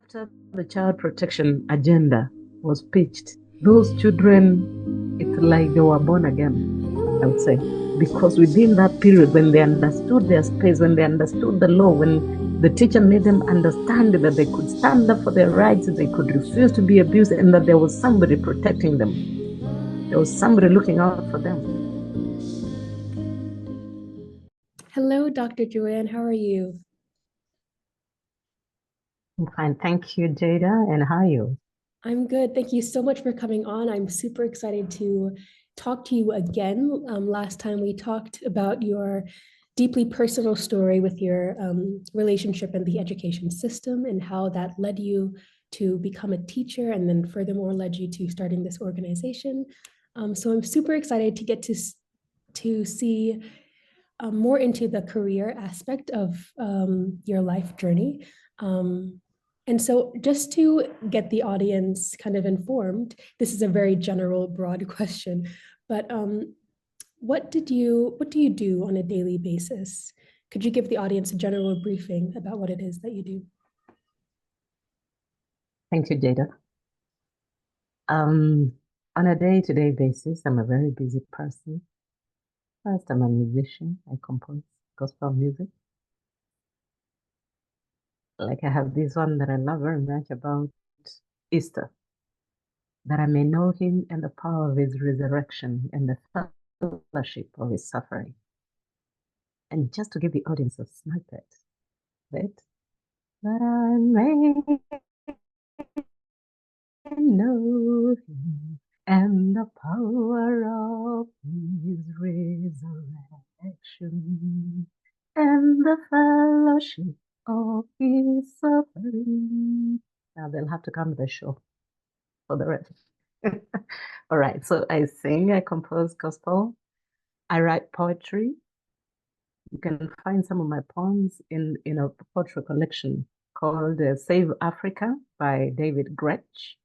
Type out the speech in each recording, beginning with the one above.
after the child protection agenda was pitched, those children, it's like they were born again, I would say. Because within that period, when they understood their space, when they understood the law, when the teacher made them understand that they could stand up for their rights, they could refuse to be abused, and that there was somebody protecting them. There was somebody looking out for them. Hello, Dr. Joanne. How are you? I'm fine. Thank you, Jada. And how are you? I'm good. Thank you so much for coming on. I'm super excited to talk to you again. Last time we talked about your deeply personal story with your relationship in the education system and how that led you to become a teacher and then furthermore led you to starting this organization. So I'm super excited to get to see more into the career aspect of your life journey. And so just to get the audience kind of informed, this is a very general, broad question, but what do you do on a daily basis? Could you give the audience a general briefing about what it is that you do? Thank you, Jada. Um, on a day-to-day basis, I'm a very busy person. First, I'm a musician. I compose gospel music. Like I have this one that I love very much about Easter, that I may know him and the power of his resurrection and the fellowship of his suffering. And just to give the audience a snippet, right? That I may know him and the power of his resurrection and the fellowship of his suffering. Now they'll have to come to the show for the rest. All right, so I sing, I compose gospel, I write poetry. You can find some of my poems in a poetry collection called Save Africa by David Gretsch.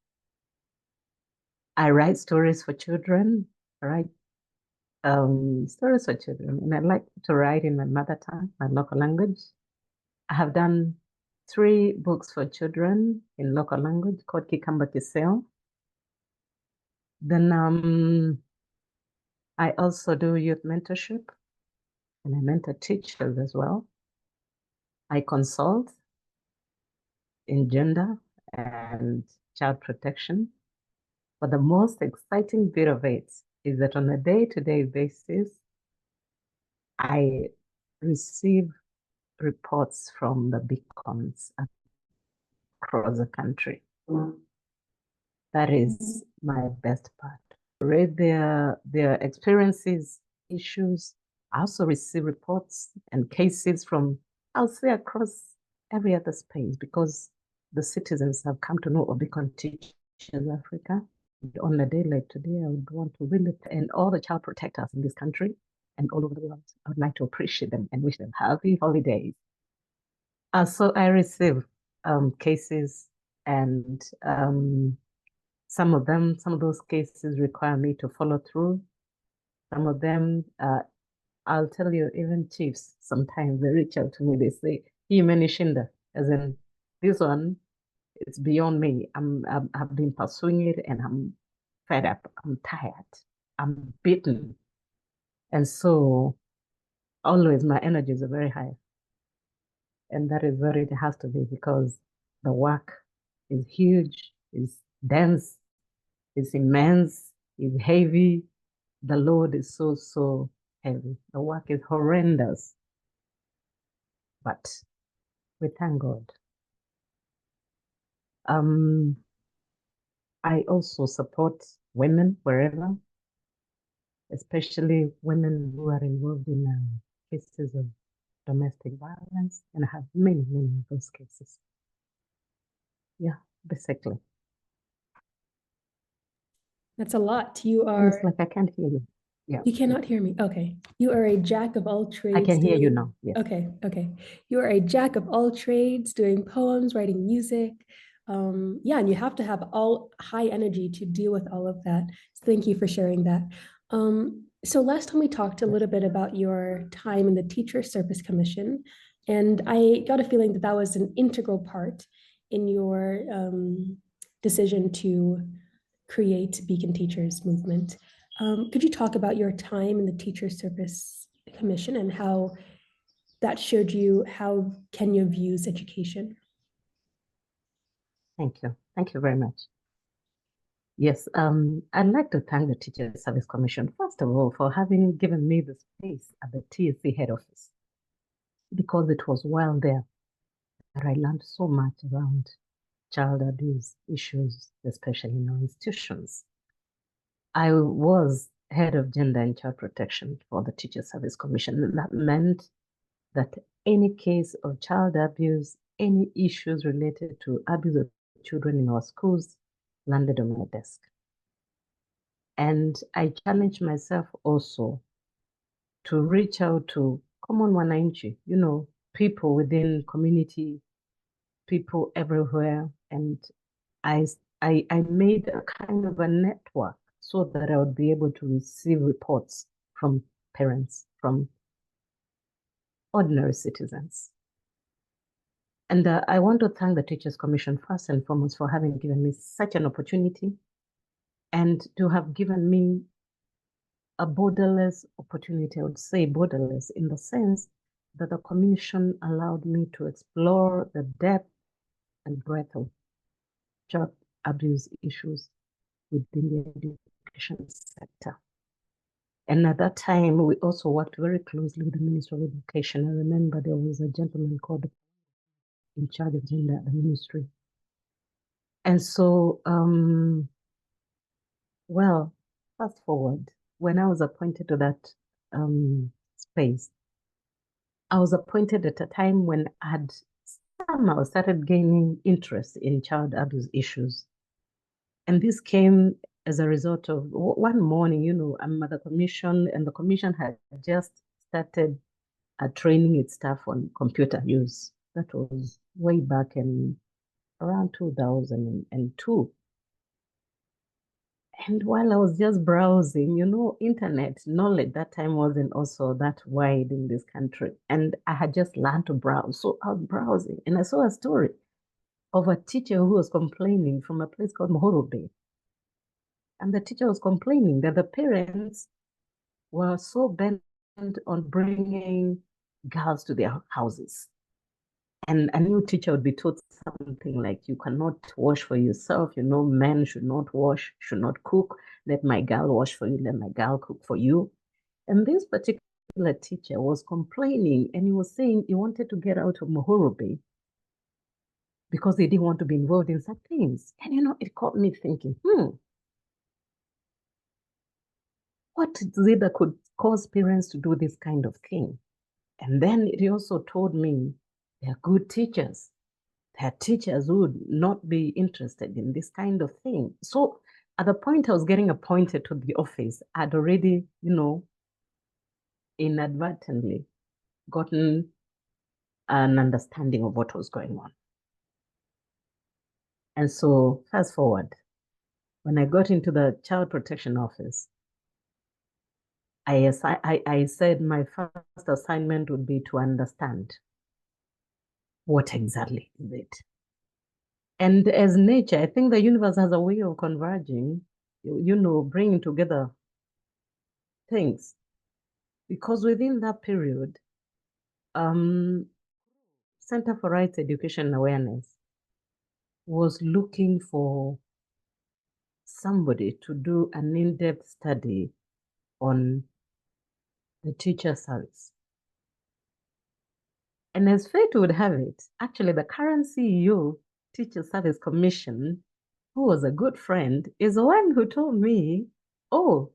I write stories for children. I write stories for children, and I like to write in my mother tongue, my local language. I have done 3 books for children in local language called Kikamba Kiseo. Then I also do youth mentorship, and I mentor teachers as well. I consult in gender and child protection. But the most exciting bit of it is that on a day-to-day basis, I receive reports from the beacons across the country. That is my best part. Read their experiences, issues. I also receive reports and cases from, I'll say, across every other space, because the citizens have come to know of Beacon Teachers Africa. On a day like today, I would want to really, and all the child protectors in this country and all over the world, I would like to appreciate them and wish them happy holidays. So I receive cases, and some of those cases require me to follow through. Some of them, I'll tell you, even chiefs, sometimes they reach out to me, they say, Imenishinda, as in, this one, it's beyond me. I've been pursuing it and I'm fed up, I'm tired, I'm beaten. And so always my energies are very high. And that is where it has to be, because the work is huge, is dense, is immense, is heavy. The load is so, so heavy. The work is horrendous. But we thank God. I also support women wherever, especially women who are involved in cases of domestic violence, and I have many, many of those cases. Yeah, basically. That's a lot. It's like I can't hear you. Yeah, You cannot hear me. Okay. You are a jack of all I trades can hear you doing, now. Yes. okay. You are a jack of all trades doing poems, writing music. Yeah, and you have to have all high energy to deal with all of that. So thank you for sharing that. So last time we talked a little bit about your time in the Teacher Service Commission, and I got a feeling that that was an integral part in your decision to create Beacon Teachers Movement. Could you talk about your time in the Teacher Service Commission and how that showed you how Kenya views education? Thank you. Thank you very much. Yes, I'd like to thank the Teacher Service Commission, first of all, for having given me the space at the TSC head office, because it was while there that I learned so much around child abuse issues, especially in our institutions. I was head of gender and child protection for the Teacher Service Commission. And that meant that any case of child abuse, any issues related to abuse of children in our schools landed on my desk. And I challenged myself also to reach out to common wananchi, people within community, people everywhere. And I made a kind of a network so that I would be able to receive reports from parents, from ordinary citizens. And I want to thank the Teachers Commission first and foremost for having given me such an opportunity and to have given me a borderless opportunity. I would say borderless in the sense that the Commission allowed me to explore the depth and breadth of child abuse issues within the education sector. And at that time, we also worked very closely with the Ministry of Education. I remember there was a gentleman called in charge of gender at the ministry. And so, well, fast forward, when I was appointed to that space, I was appointed at a time when I had somehow started gaining interest in child abuse issues. And this came as a result of one morning, I'm at the commission, and the commission had just started training its staff on computer use. That was way back in around 2002. And while I was just browsing, internet knowledge that time wasn't also that wide in this country. And I had just learned to browse. So I was browsing and I saw a story of a teacher who was complaining from a place called Mohoro Bay. And the teacher was complaining that the parents were so bent on bringing girls to their houses. And a new teacher would be taught something like, you cannot wash for yourself, men should not wash, should not cook, let my girl wash for you, let my girl cook for you. And this particular teacher was complaining, and he was saying he wanted to get out of Mohoro Bay because he didn't want to be involved in such things. And it caught me thinking, what is it that could cause parents to do this kind of thing? And then it also told me they're good teachers. There are teachers who would not be interested in this kind of thing. So at the point I was getting appointed to the office, I'd already, inadvertently gotten an understanding of what was going on. And so fast forward, when I got into the child protection office, I said my first assignment would be to understand what exactly is it. And as nature, I think the universe has a way of converging, bringing together things. Because within that period, Center for Rights Education and Awareness was looking for somebody to do an in-depth study on the teacher service. And as fate would have it, actually the current CEO, Teacher Service Commission, who was a good friend, is the one who told me, oh,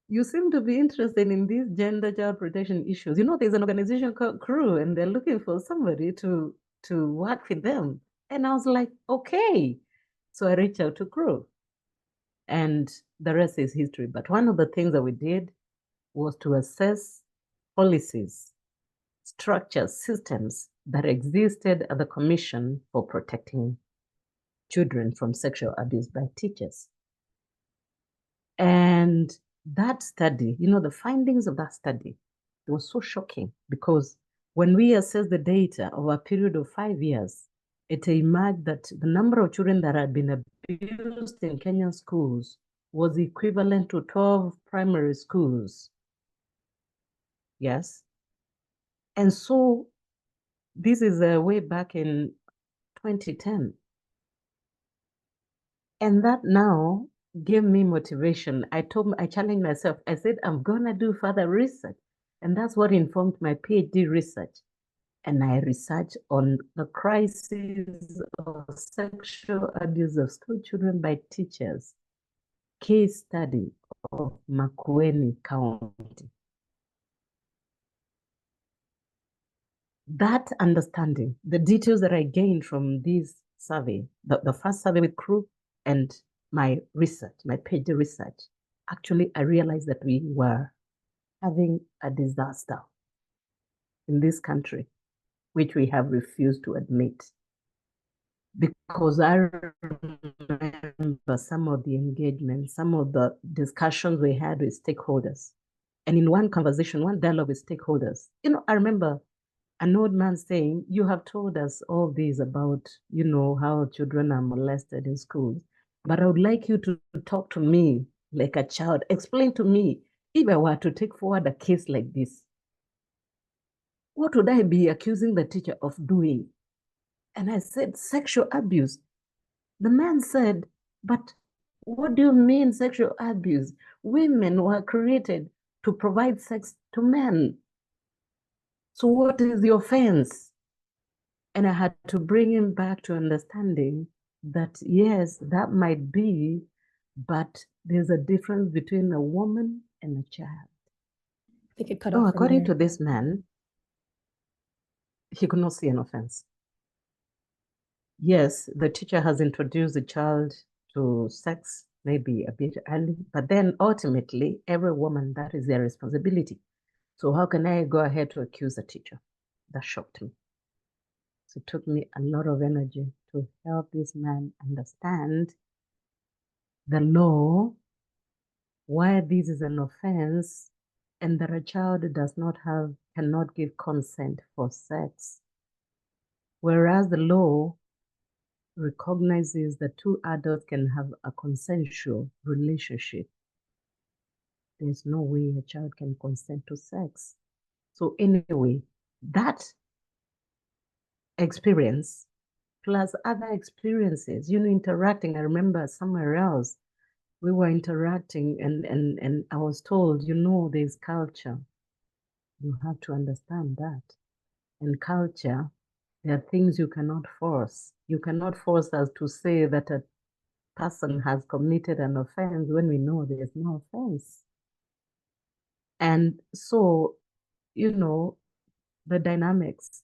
you seem to be interested in these gender child protection issues. There's an organization called CREW, and they're looking for somebody to work with them. And I was like, okay. So I reached out to CREW, and the rest is history. But one of the things that we did was to assess policies, structures, systems that existed at the Commission for protecting children from sexual abuse by teachers. And that study, the findings of that study, it was so shocking because when we assessed the data over a period of 5 years, it emerged that the number of children that had been abused in Kenyan schools was equivalent to 12 primary schools. Yes. And so this is way back in 2010. And that now gave me motivation. I challenged myself. I said, I'm gonna do further research. And that's what informed my PhD research. And I researched on the crisis of sexual abuse of school children by teachers, case study of Makueni County. That understanding, the details that I gained from this survey, the first survey with crew and my research, my PhD research, actually I realized that we were having a disaster in this country, which we have refused to admit. Because I remember some of the engagements, some of the discussions we had with stakeholders. And in one conversation, one dialogue with stakeholders, I remember an old man saying, you have told us all this about, how children are molested in schools, but I would like you to talk to me like a child. Explain to me, if I were to take forward a case like this, what would I be accusing the teacher of doing? And I said, sexual abuse. The man said, but what do you mean sexual abuse? Women were created to provide sex to men. So what is the offense? And I had to bring him back to understanding that, yes, that might be, but there's a difference between a woman and a child. I think it cut Oh, off. according to this man, he could not see an offense. Yes, the teacher has introduced the child to sex maybe a bit early, but then ultimately, every woman, that is their responsibility. So how can I go ahead to accuse a teacher? That shocked me. So it took me a lot of energy to help this man understand the law, why this is an offense, and that a child cannot give consent for sex. Whereas the law recognizes that two adults can have a consensual relationship. There's no way a child can consent to sex. So anyway, that experience plus other experiences, interacting. I remember somewhere else, we were interacting and I was told, there's culture. You have to understand that. And culture, there are things you cannot force. You cannot force us to say that a person has committed an offense when we know there is no offense. And so, the dynamics.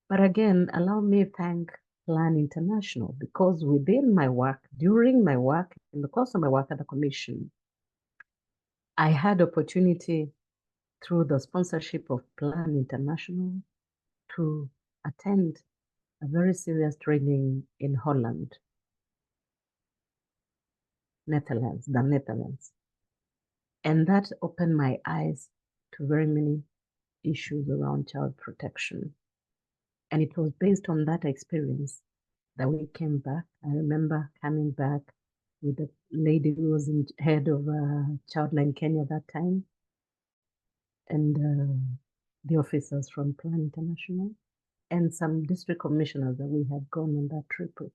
But again, allow me to thank Plan International, because within my work, during my work, in the course of my work at the Commission, I had opportunity through the sponsorship of Plan International to attend a very serious training in Holland, the Netherlands. And that opened my eyes to very many issues around child protection. And it was based on that experience that we came back. I remember coming back with the lady who was in head of Childline Kenya that time, and the officers from Plan International, and some district commissioners that we had gone on that trip with.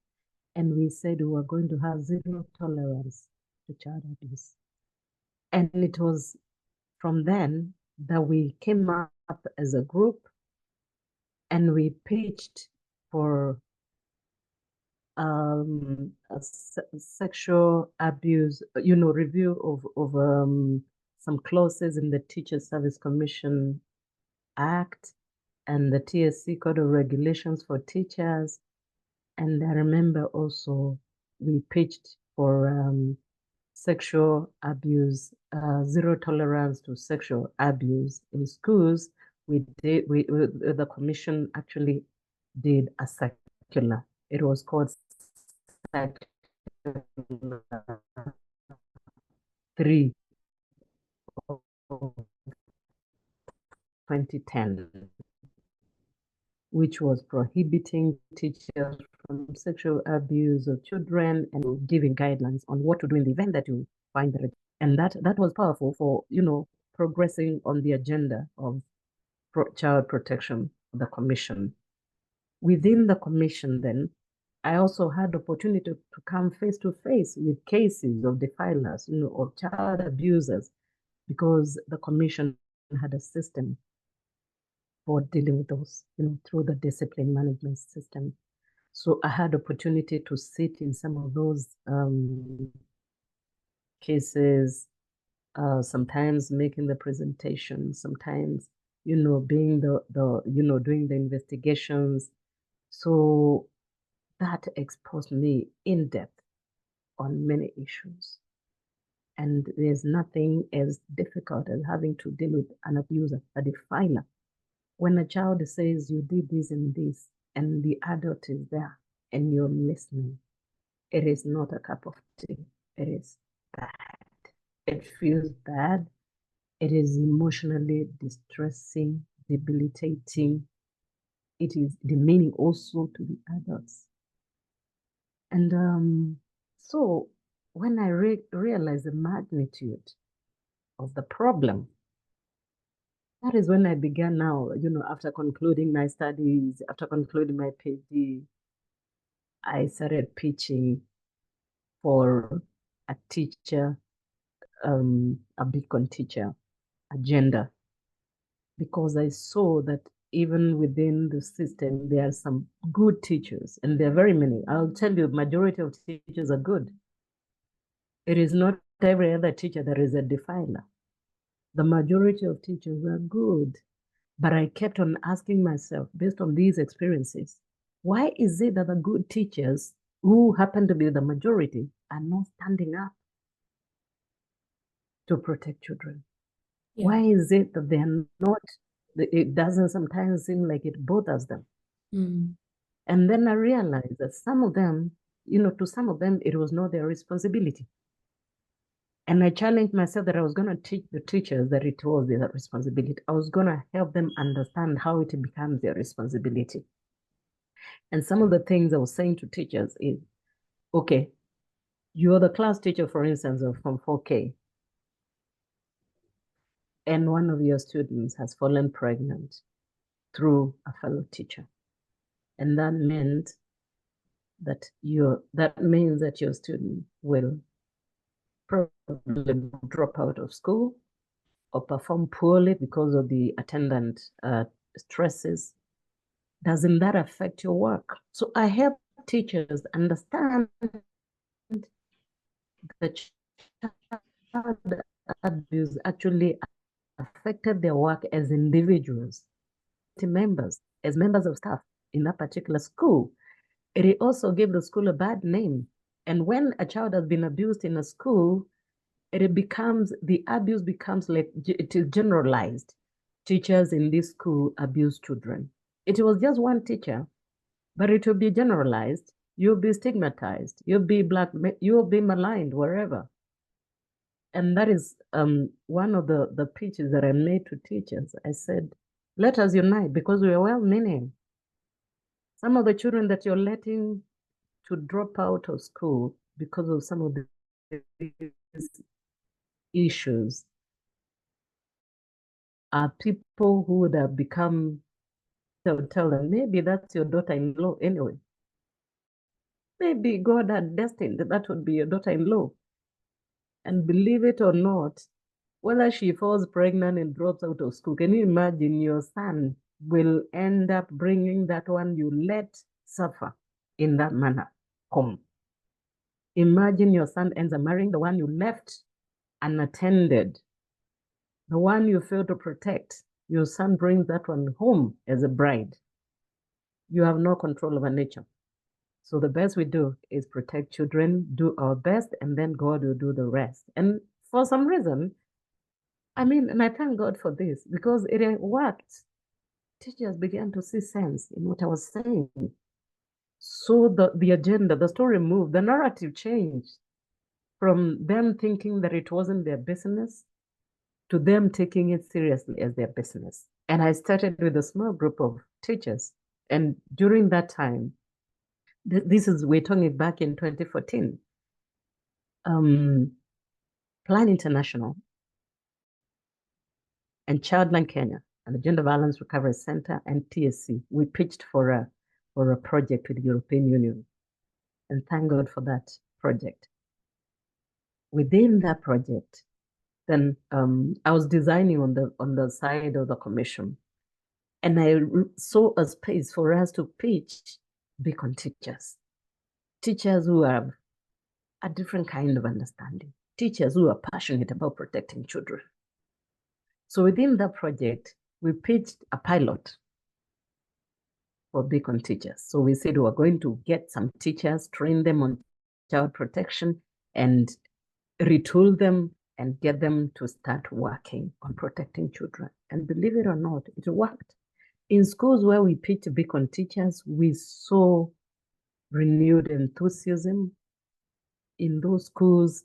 And we said we were going to have zero tolerance to child abuse. And it was from then that we came up as a group and we pitched for sexual abuse, review of some clauses in the Teacher Service Commission Act and the TSC Code of Regulations for Teachers. And I remember also we pitched for sexual abuse, zero tolerance to sexual abuse in schools. The commission actually did a circular. It was called Circular 3 of 2010. which was prohibiting teachers from sexual abuse of children and giving guidelines on what to do in the event that you find the and that was powerful for progressing on the agenda of child protection, the commission. Within the commission, then, I also had the opportunity to come face to face with cases of defilers, of child abusers, because the commission had a system for dealing with those, through the discipline management system. So I had opportunity to sit in some of those cases, sometimes making the presentation, sometimes, being the doing the investigations. So that exposed me in depth on many issues. And there's nothing as difficult as having to deal with an abuser, a defiler. When a child says you did this and this, and the adult is there and you're listening, it is not a cup of tea. It is bad. It feels bad. It is emotionally distressing, debilitating. It is demeaning also to the adults. And so when I realized the magnitude of the problem, that is when I began now, after concluding my studies, after concluding my PhD, I started pitching for a teacher, a beacon teacher agenda, because I saw that even within the system, there are some good teachers, and there are very many. I'll tell you, majority of teachers are good. It is not every other teacher that is a defiler. The majority of teachers are good. But I kept on asking myself, based on these experiences, why is it that the good teachers, who happen to be the majority, are not standing up to protect children? Yeah. Why is it that they're not? It doesn't sometimes seem like it bothers them. Mm. And then I realized that some of them, to some of them, it was not their responsibility. And I challenged myself that I was going to teach the teachers that it was their responsibility. I was going to help them understand how it becomes their responsibility. And some of the things I was saying to teachers is, okay, you're the class teacher, for instance, from 4K, and one of your students has fallen pregnant through a fellow teacher. And that means that your student will probably drop out of school or perform poorly because of the attendant stresses. Doesn't that affect your work? So I help teachers understand that child abuse actually affected their work as individuals, members, as members of staff in that particular school. It also gave the school a bad name. And when a child has been abused in a school, the abuse becomes like, it is generalized. Teachers in this school abuse children. It was just one teacher, but it will be generalized. You'll be stigmatized. You'll be maligned wherever. And that is one of the pitches that I made to teachers. I said, let us unite because we are well-meaning. Some of the children that you're letting to drop out of school because of some of these issues are people who would have become, they'll tell them, maybe that's your daughter-in-law anyway. Maybe God had destined that would be your daughter-in-law. And believe it or not, whether she falls pregnant and drops out of school, can you imagine your son will end up bringing that one you let suffer in that manner home? Imagine your son ends up marrying the one you left unattended, the one you failed to protect. Your son brings that one home as a bride. You have no control over nature. So the best we do is protect children, do our best, and then God will do the rest. And for some reason, and I thank God for this because it worked. Teachers began to see sense in what I was saying. So the agenda, the story moved, the narrative changed from them thinking that it wasn't their business to them taking it seriously as their business. And I started with a small group of teachers And during that time, we're talking back in 2014, Plan International and Childline Kenya and the Gender Violence Recovery Center and TSC, we pitched for a project with the European Union. And thank God for that project. Within that project, then I was designing on the side of the commission, and I saw a space for us to pitch beacon teachers who have a different kind of understanding, teachers who are passionate about protecting children. So within that project, we pitched a pilot for beacon teachers. So we said we're going to get some teachers, train them on child protection, and retool them and get them to start working on protecting children. And believe it or not, it worked. In schools where we pitched beacon teachers, we saw renewed enthusiasm. In those schools,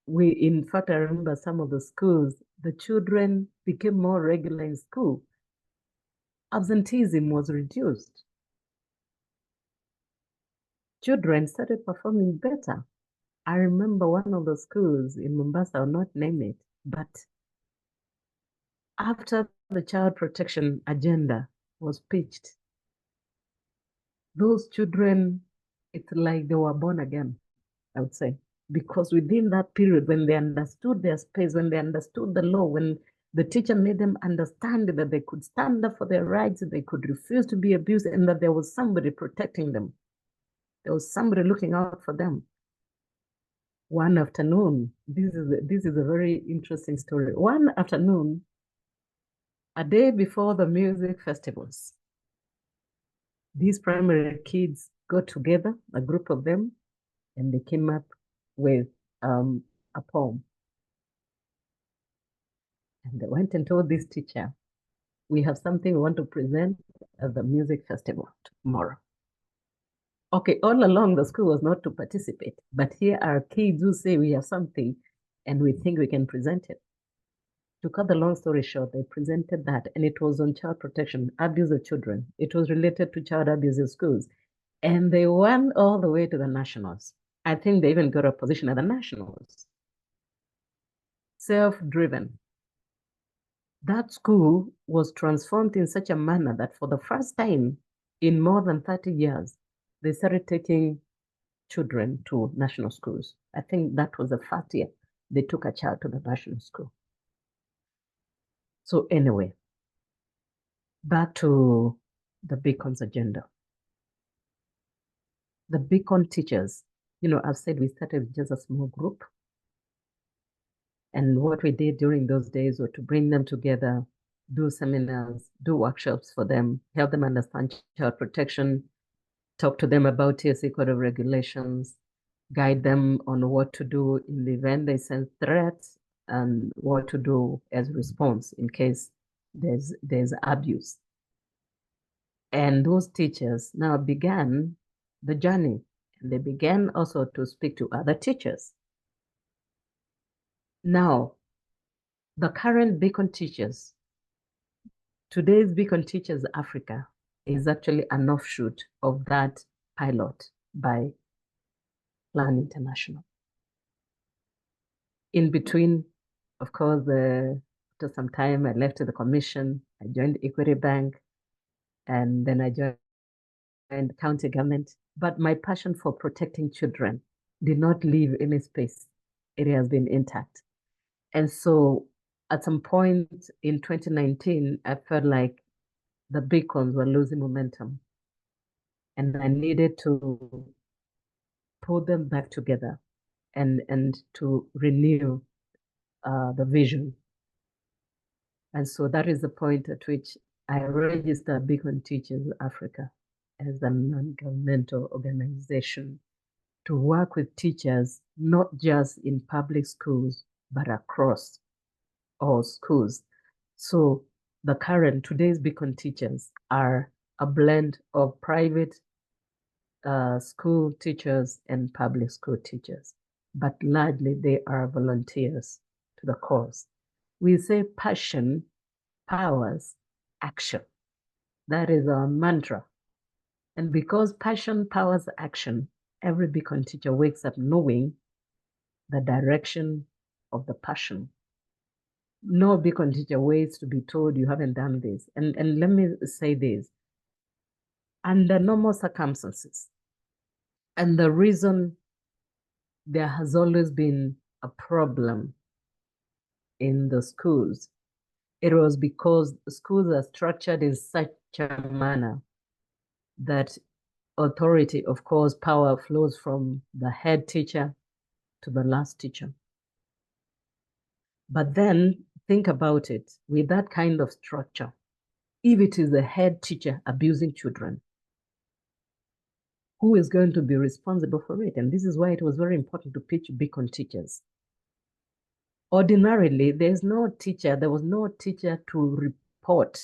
in fact, I remember some of the schools, the children became more regular in school. Absenteeism was reduced. Children started performing better. I remember one of the schools in Mombasa, I'll not name it, but after the child protection agenda was pitched, those children, it's like they were born again, I would say. Because within that period, when they understood their space, when they understood the law, when the teacher made them understand that they could stand up for their rights, they could refuse to be abused, and that there was somebody protecting them. There was somebody looking out for them. One afternoon, this is a very interesting story. One afternoon, a day before the music festivals, these primary kids got together, a group of them, and they came up with a poem. And they went and told this teacher, we have something we want to present at the music festival tomorrow. Okay, all along the school was not to participate, but here are kids who say we have something and we think we can present it. To cut the long story short, they presented that, and it was on child protection, abuse of children. It was related to child abuse in schools. And they went all the way to the nationals. I think they even got a position at the nationals. Self-driven. That school was transformed in such a manner that for the first time in more than 30 years, they started taking children to national schools. I think that was the first year they took a child to the national school. So anyway, back to the Beacon's agenda. The Beacon teachers, I've said we started with just a small group. And what we did during those days was to bring them together, do seminars, do workshops for them, help them understand child protection, talk to them about TSC Code of Regulations, guide them on what to do in the event they sense threats and what to do as a response in case there's abuse. And those teachers now began the journey. And they began also to speak to other teachers. Now, the current Beacon teachers, today's Beacon Teachers Africa is actually an offshoot of that pilot by Plan International. In between, of course, after some time, I left the commission, I joined Equity Bank, and then I joined county government. But my passion for protecting children did not leave any space. It has been intact. And so at some point in 2019, I felt like the beacons were losing momentum. And I needed to pull them back together and to renew the vision. And so that is the point at which I registered Beacon Teachers Africa as a non-governmental organization to work with teachers, not just in public schools, but across all schools. So today's Beacon teachers are a blend of private school teachers and public school teachers, but largely they are volunteers to the cause. We say passion powers action. That is our mantra. And because passion powers action, every Beacon teacher wakes up knowing the direction of the passion. No Beacon teacher waits to be told you haven't done this. And let me say this, under normal circumstances, and the reason there has always been a problem in the schools, it was because schools are structured in such a manner that authority, of course, power flows from the head teacher to the last teacher. But then think about it, with that kind of structure, if it is the head teacher abusing children, who is going to be responsible for it? And this is why it was very important to pitch Beacon teachers. Ordinarily, there was no teacher to report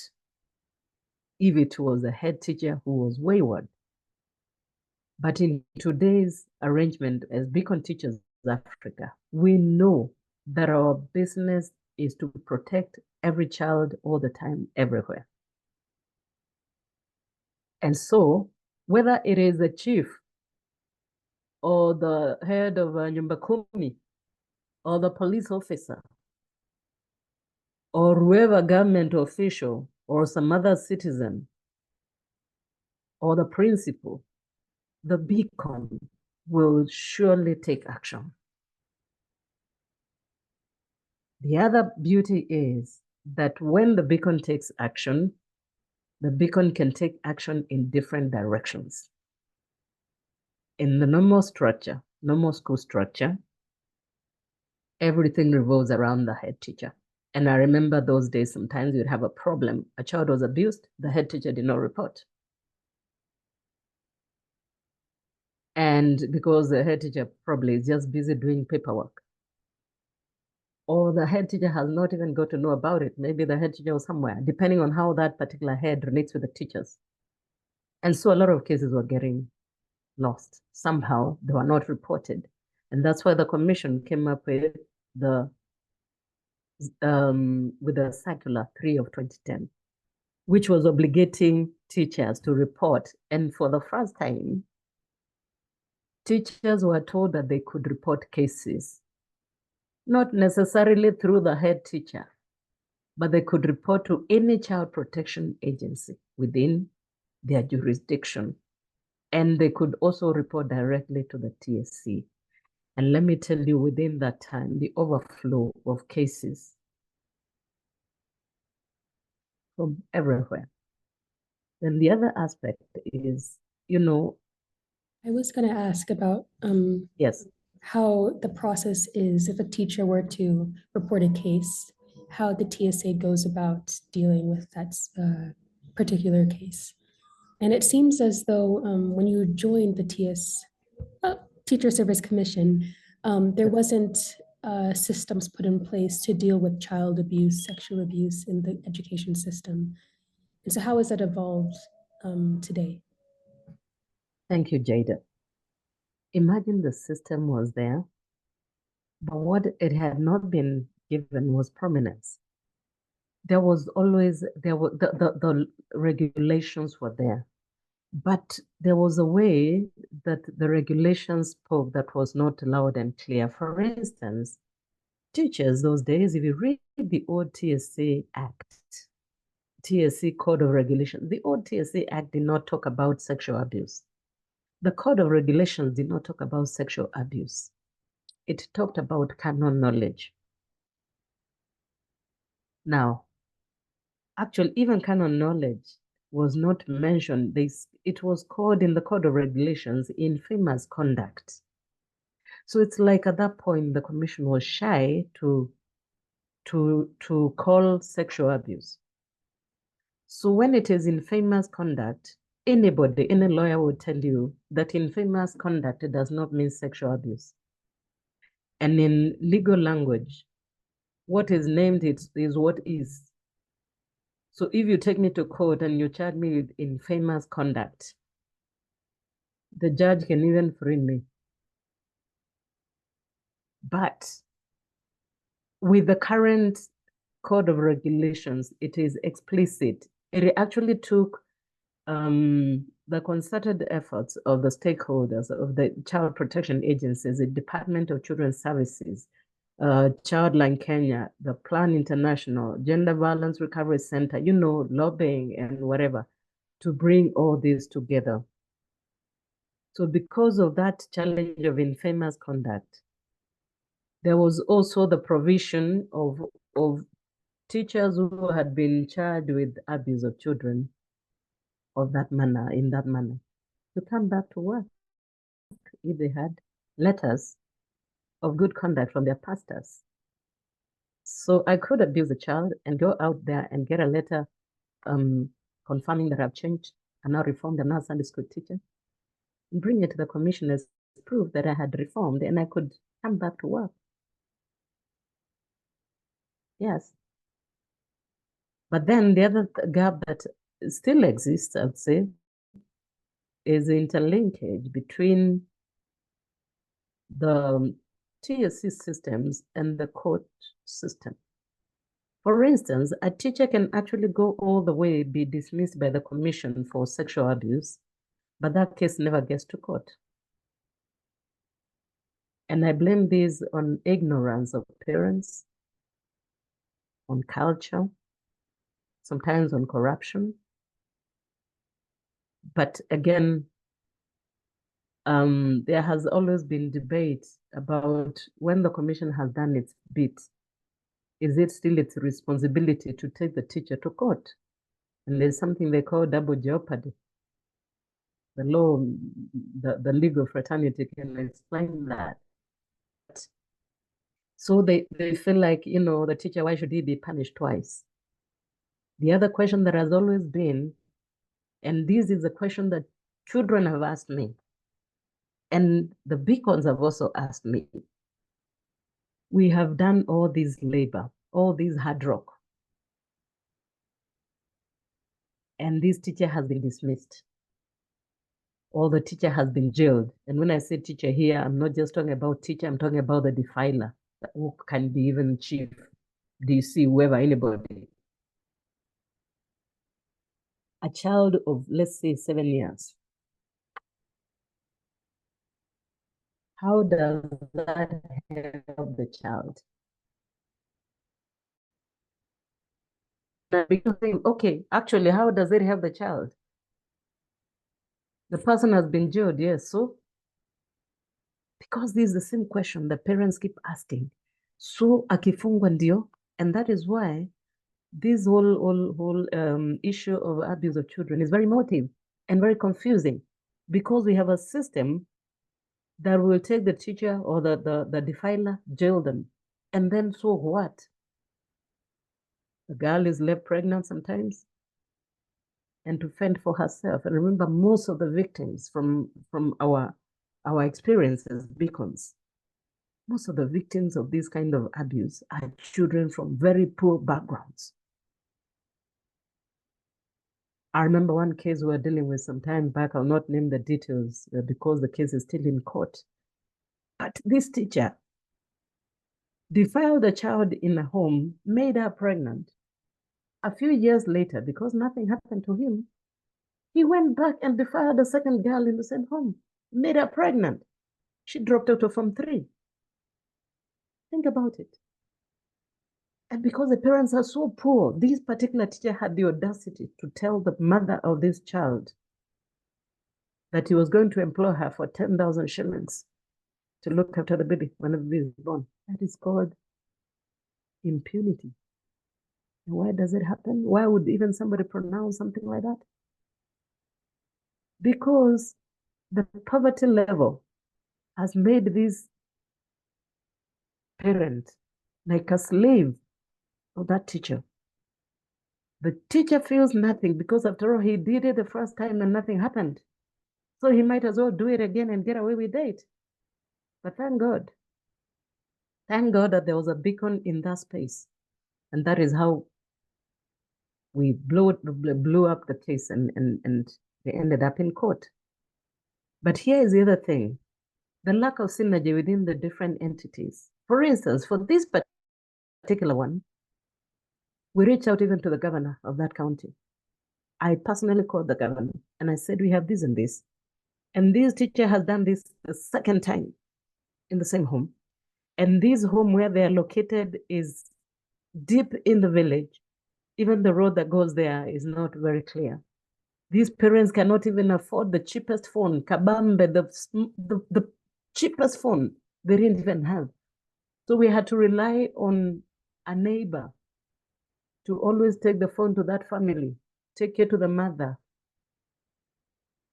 if it was a head teacher who was wayward. But in today's arrangement as Beacon Teachers Africa, we know that our business is to protect every child all the time, everywhere. And so, whether it is the chief or the head of Nyumba Kumi or the police officer or whoever government official or some other citizen or the principal, the Beacon will surely take action. The other beauty is that when the Beacon takes action, the Beacon can take action in different directions. In the normal structure, normal school structure, everything revolves around the head teacher. And I remember those days, sometimes you'd have a problem. A child was abused, the head teacher did not report. And because the head teacher probably is just busy doing paperwork, or the head teacher has not even got to know about it. Maybe the head teacher was somewhere, depending on how that particular head relates with the teachers. And so a lot of cases were getting lost. Somehow they were not reported. And that's why the commission came up with the circular 3 of 2010, which was obligating teachers to report. And for the first time, teachers were told that they could report cases, not necessarily through the head teacher, but they could report to any child protection agency within their jurisdiction. And they could also report directly to the TSC. And let me tell you, within that time, the overflow of cases from everywhere. Then the other aspect is, I was going to ask about yes, how the process is if a teacher were to report a case, how the TSA goes about dealing with that particular case. And it seems as though when you joined the Teacher Service Commission, there wasn't systems put in place to deal with child abuse, sexual abuse in the education system. And so how has that evolved today? Thank you, Jada. Imagine the system was there, but what it had not been given was prominence. There was always, the regulations were there, but there was a way that the regulations spoke that was not loud and clear. For instance, teachers those days, if you read the old TSC Act, TSC Code of Regulations, the old TSC Act did not talk about sexual abuse. The Code of Regulations did not talk about sexual abuse. It talked about canon knowledge. Now, actually, even canon knowledge was not mentioned. It was called in the Code of Regulations infamous conduct. So it's like at that point, the commission was shy to call sexual abuse. So when it is infamous conduct, any lawyer will tell you that infamous conduct does not mean sexual abuse. And in legal language, what is named is what is. So if you take me to court and you charge me with infamous conduct, the judge can even free me. But with the current Code of Regulations, it is explicit. It actually took the concerted efforts of the stakeholders of the child protection agencies, the Department of Children's Services, Childline Kenya, the Plan International, Gender Violence Recovery Center, lobbying and whatever, to bring all this together. So because of that challenge of infamous conduct, there was also the provision of teachers who had been charged with abuse of children in that manner, to come back to work if they had letters of good conduct from their pastors. So I could abuse a child and go out there and get a letter confirming that I've changed, I'm now reformed, I'm now a Sunday school teacher, and bring it to the commission as proof that I had reformed and I could come back to work. Yes. But then the other gap that still exists, I'd say, is the interlinkage between the TSC systems and the court system. For instance, a teacher can actually go all the way, be dismissed by the commission for sexual abuse, but that case never gets to court. And I blame this on ignorance of parents, on culture, sometimes on corruption. But again, there has always been debate about when the commission has done its bit, is it still its responsibility to take the teacher to court? And there's something they call double jeopardy. The law, the legal fraternity can explain that. So they feel like, the teacher, why should he be punished twice? The other question that has always been, and this is a question that children have asked me, and the beacons have also asked me, we have done all this labor, all this hard work, and this teacher has been dismissed, or the teacher has been jailed. And when I say teacher here, I'm not just talking about teacher, I'm talking about the defiler, who can be even chief, DC, whoever, anybody. A child of, let's say, 7 years. How does that help the child? Because, okay, actually, how does it help the child? The person has been jailed, yes, so? Because this is the same question the parents keep asking. So, akifungwa ndio? And that is why this whole issue of abuse of children is very emotive and very confusing, because we have a system that will take the teacher or the defiler, jail them, and then so what? The girl is left pregnant sometimes and to fend for herself. And remember, most of the victims from our experiences, beacons, most of the victims of this kind of abuse are children from very poor backgrounds. I remember one case we were dealing with some time back. I'll not name the details because the case is still in court. But this teacher defiled a child in a home, made her pregnant. A few years later, because nothing happened to him, he went back and defiled a second girl in the same home, made her pregnant. She dropped out of Form 3. Think about it. And because the parents are so poor, this particular teacher had the audacity to tell the mother of this child that he was going to employ her for 10,000 shillings to look after the baby when the baby is born. That is called impunity. And why does it happen? Why would even somebody pronounce something like that? Because the poverty level has made this parent like a slave of that teacher. The teacher feels nothing because, after all, he did it the first time and nothing happened. So he might as well do it again and get away with it. But thank God that there was a beacon in that space. And that is how we blew up the case and they ended up in court. But here is the other thing, the lack of synergy within the different entities. For instance, for this particular one, we reached out even to the governor of that county. I personally called the governor and I said, we have this and this. And this teacher has done this the second time in the same home. And this home where they are located is deep in the village. Even the road that goes there is not very clear. These parents cannot even afford the cheapest phone, Kabambe, the cheapest phone they didn't even have. So we had to rely on a neighbor to always take the phone to that family, take care to the mother.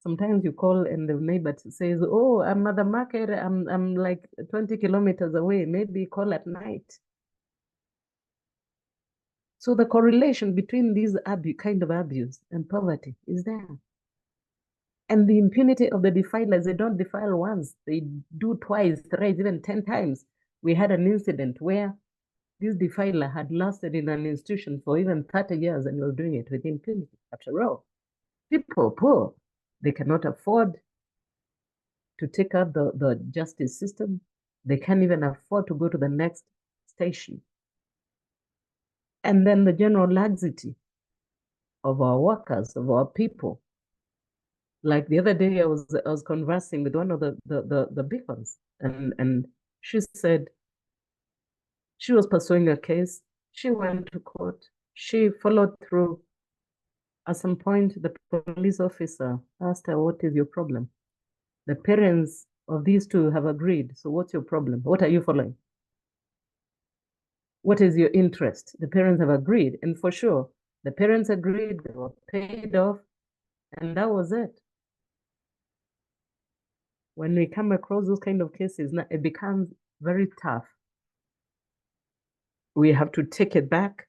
Sometimes you call and the neighbor says, oh, I'm at the market, I'm like 20 kilometers away, maybe call at night. So the correlation between these kind of abuse and poverty is there. And the impunity of the defilers, they don't defile once, they do twice, thrice, even 10 times. We had an incident where this defiler had lasted in an institution for even 30 years and was doing it with impunity. After all, people poor, they cannot afford to take up the justice system. They can't even afford to go to the next station. And then the general laxity of our workers, of our people. Like the other day, I was conversing with one of the beacons, and she said she was pursuing a case. She went to court. She followed through. At some point, the police officer asked her, "What is your problem?" The parents of these two have agreed. So what's your problem? What are you following? What is your interest? The parents have agreed. And for sure, the parents agreed, they were paid off, and that was it. When we come across those kind of cases, it becomes very tough. We have to take it back.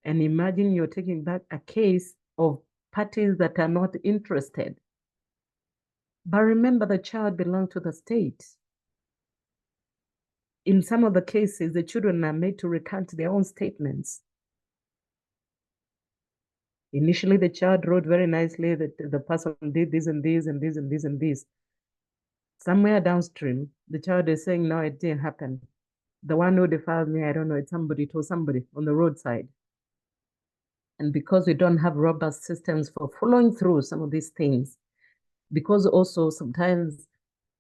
And imagine you're taking back a case of parties that are not interested. But remember, the child belongs to the state. In some of the cases, the children are made to recant their own statements. Initially, the child wrote very nicely that the person did this and this and this and this and this. Somewhere downstream, the child is saying, no, it didn't happen. The one who defiled me, I don't know, it's somebody told somebody on the roadside. And because we don't have robust systems for following through some of these things, because also sometimes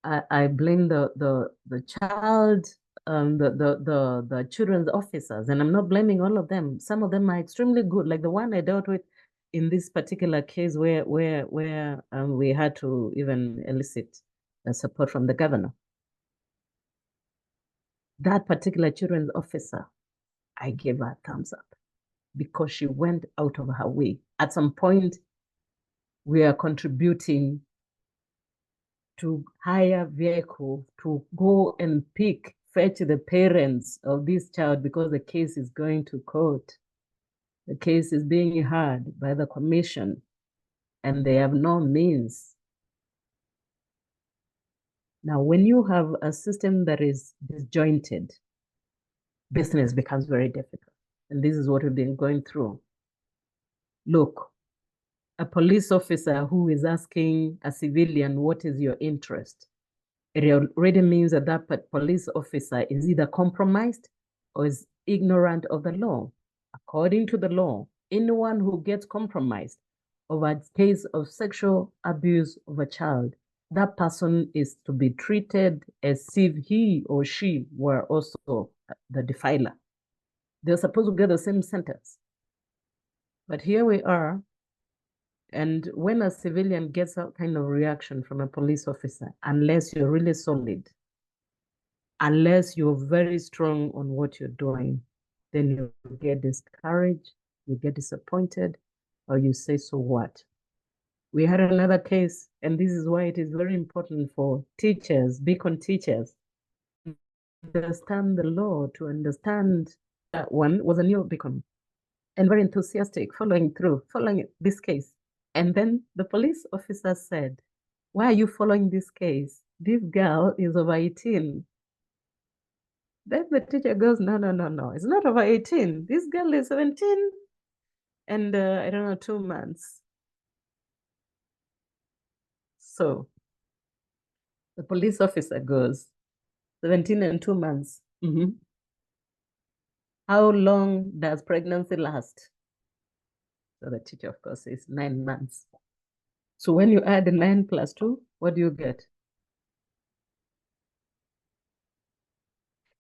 I blame the child, the children's officers, and I'm not blaming all of them. Some of them are extremely good, like the one I dealt with in this particular case where we had to even elicit support from the governor. That particular children's officer, I gave her a thumbs up because she went out of her way. At some point, we are contributing to hire vehicle to go and fetch the parents of this child because the case is going to court. The case is being heard by the commission and they have no means. Now, when you have a system that is disjointed, business becomes very difficult. And this is what we've been going through. Look, a police officer who is asking a civilian, what is your interest? It already means that that police officer is either compromised or is ignorant of the law. According to the law, anyone who gets compromised over a case of sexual abuse of a child, that person is to be treated as if he or she were also the defiler. They're supposed to get the same sentence. But here we are, and when a civilian gets that kind of reaction from a police officer, unless you're really solid, unless you're very strong on what you're doing, then you get discouraged, you get disappointed, or you say, so what? We had another case, and this is why it is very important for teachers, beacon teachers, to understand the law, to understand that one was a new beacon and very enthusiastic, following this case. And then the police officer said, why are you following this case? This girl is over 18. Then the teacher goes, no, it's not over 18. This girl is 17 and I don't know, 2 months. So the police officer goes, 17 and 2 months. Mm-hmm. How long does pregnancy last? So the teacher, of course, says 9 months. So when you add 9 plus 2, what do you get?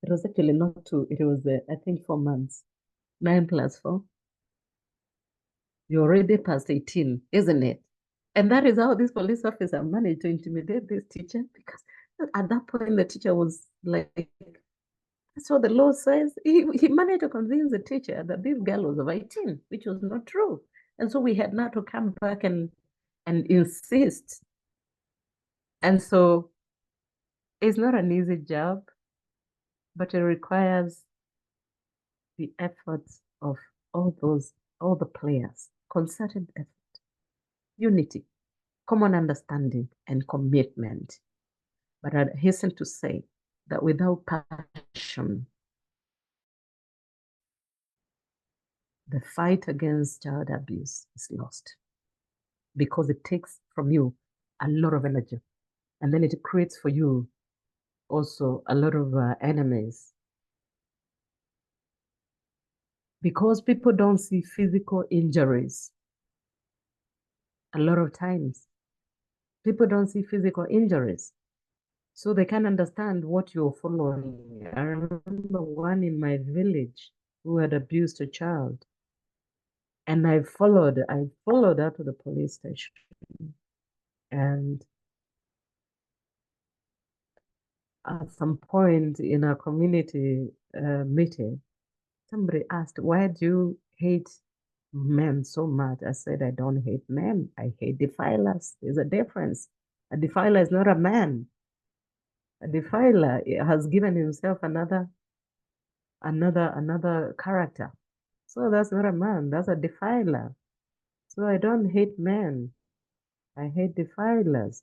It was actually not 2. It was, I think, 4 months. 9 plus 4. You're already past 18, isn't it? And that is how this police officer managed to intimidate this teacher, because at that point, the teacher was like, that's what the law says. He managed to convince the teacher that this girl was of 18, which was not true. And so we had now to come back and insist. And so it's not an easy job, but it requires the efforts of all the players, concerted effort, unity, common understanding, and commitment. But I hasten to say that without passion, the fight against child abuse is lost, because it takes from you a lot of energy, and then it creates for you also a lot of enemies, because people don't see physical injuries. A lot of times people don't see physical injuries, so they can't understand what you're following. I remember one in my village who had abused a child, and I followed her to the police station. And at some point in a community meeting, somebody asked, why do you hate men so much? I said, I don't hate men. I hate defilers. There's a difference. A defiler is not a man. A defiler has given himself another character. So that's not a man. That's a defiler. So I don't hate men. I hate defilers.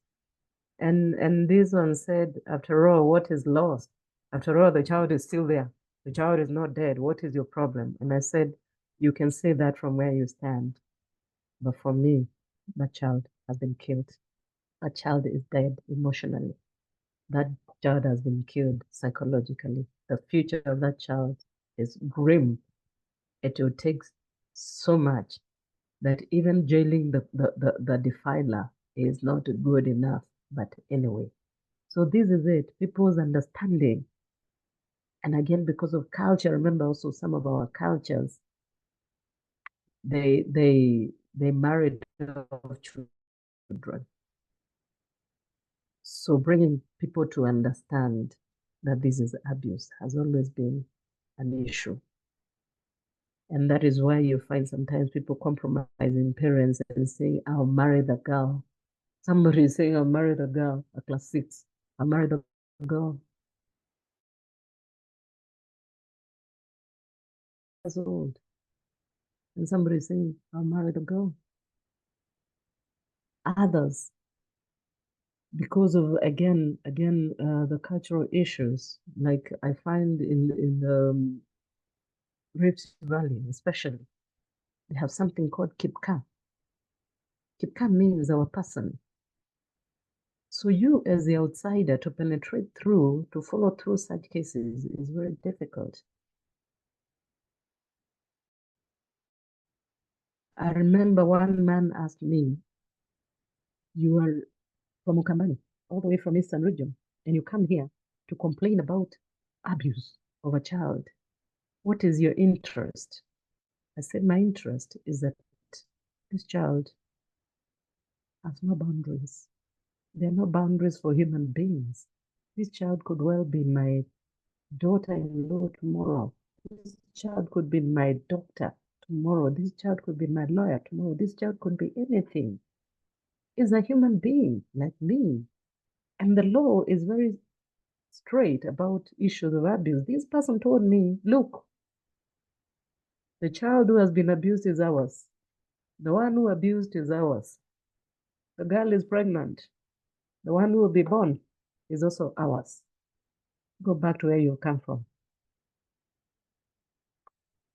And this one said, after all, what is lost? After all, the child is still there. The child is not dead. What is your problem? And I said, you can say that from where you stand. But for me, that child has been killed. That child is dead emotionally. That child has been killed psychologically. The future of that child is grim. It will take so much that even jailing the defiler is not good enough. But anyway, so this is it, people's understanding. And again, because of culture, remember also some of our cultures, they married off children. So bringing people to understand that this is abuse has always been an issue. And that is why you find sometimes people compromising parents and saying, I'll marry the girl. Somebody is saying, I'll marry the girl at class 6. I'll marry the girl years old. And somebody is saying, I'll marry the girl. Others, because of, again, the cultural issues, like I find in the Rift Valley, especially, they have something called Kipka. Kipka means our person. So you, as the outsider, to penetrate through, to follow through such cases is very difficult. I remember one man asked me, you are from Ukambani, all the way from Eastern region, and you come here to complain about abuse of a child. What is your interest? I said, my interest is that this child has no boundaries. There are no boundaries for human beings. This child could well be my daughter-in-law tomorrow. This child could be my doctor tomorrow. This child could be my lawyer tomorrow. This child could be anything. Is a human being like me. And the law is very straight about issues of abuse. This person told me, look, the child who has been abused is ours. The one who abused is ours. The girl is pregnant. The one who will be born is also ours. Go back to where you come from.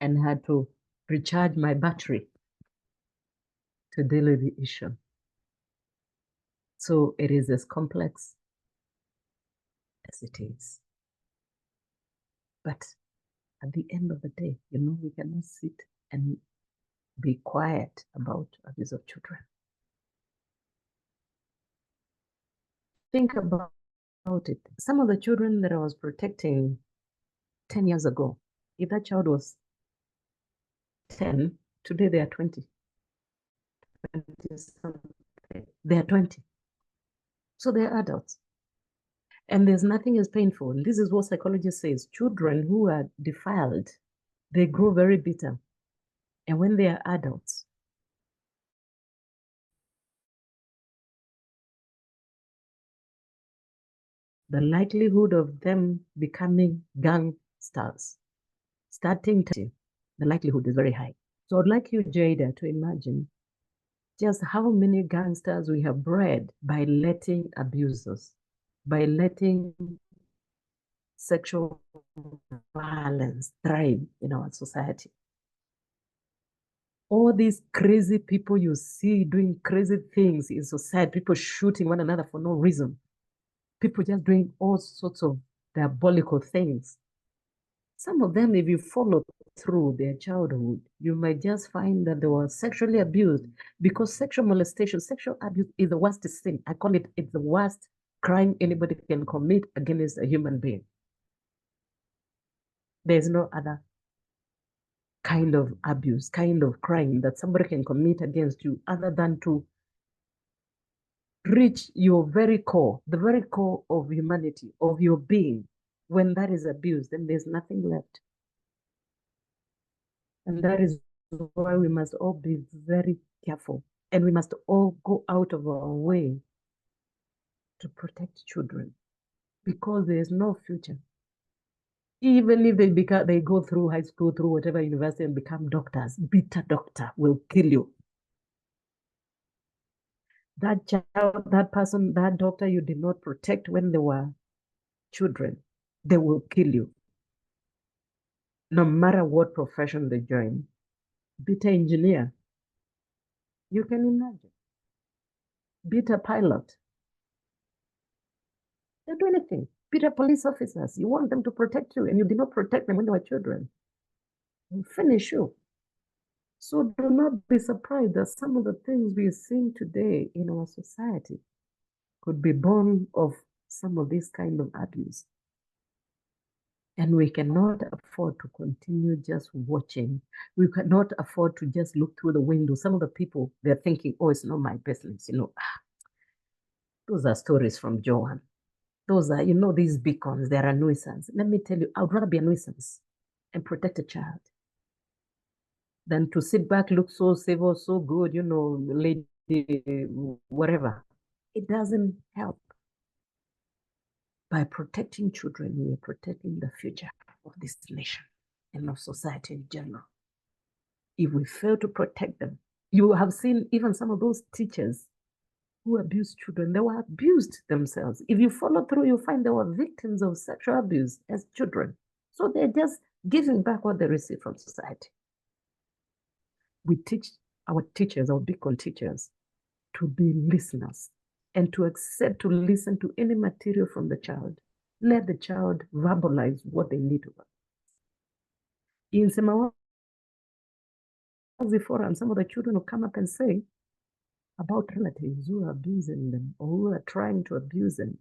And had to recharge my battery to deal with the issue. So it is as complex as it is. But at the end of the day, we cannot sit and be quiet about abuse of children. Think about it. Some of the children that I was protecting 10 years ago, if that child was 10, today they are 20. They are 20. So they're adults. And there's nothing as painful. And this is what psychology says. Children who are defiled, they grow very bitter. And when they are adults, the likelihood of them becoming gangsters, the likelihood is very high. So I'd like you, Jada, to imagine just how many gangsters we have bred by letting abusers, by letting sexual violence thrive in our society. All these crazy people you see doing crazy things in society, people shooting one another for no reason, people just doing all sorts of diabolical things. Some of them, if you follow through their childhood, you might just find that they were sexually abused, because sexual molestation, sexual abuse is the worst thing. I call it's the worst crime anybody can commit against a human being. There's no other kind of abuse, kind of crime that somebody can commit against you other than to reach your very core, the very core of humanity, of your being. When that is abused, then there's nothing left. And that is why we must all be very careful, and we must all go out of our way to protect children, because there is no future. Even if they go through high school, through whatever university, and become doctors, bitter doctor will kill you. That child, that person, that doctor you did not protect when they were children, they will kill you. No matter what profession they join. Bitter engineer, you can imagine. Bitter pilot, they'll do anything. Bitter police officers, you want them to protect you, and you did not protect them when they were children. They'll finish you. So do not be surprised that some of the things we are seeing today in our society could be born of some of this kind of abuse. And we cannot afford to continue just watching. We cannot afford to just look through the window. Some of the people, they're thinking, oh, it's not my business. Those are stories from Joan. Those are, these beacons, they're a nuisance. Let me tell you, I would rather be a nuisance and protect a child than to sit back, look so safe or so good, lady, whatever. It doesn't help. By protecting children, we are protecting the future of this nation and of society in general. If we fail to protect them, you have seen even some of those teachers who abuse children, they were abused themselves. If you follow through, you find they were victims of sexual abuse as children. So they're just giving back what they receive from society. We teach our teachers, our beacon teachers, to be listeners and to accept to listen to any material from the child. Let the child verbalize what they need to. In Semawazi forum, some of the children will come up and say about relatives who are abusing them or who are trying to abuse them.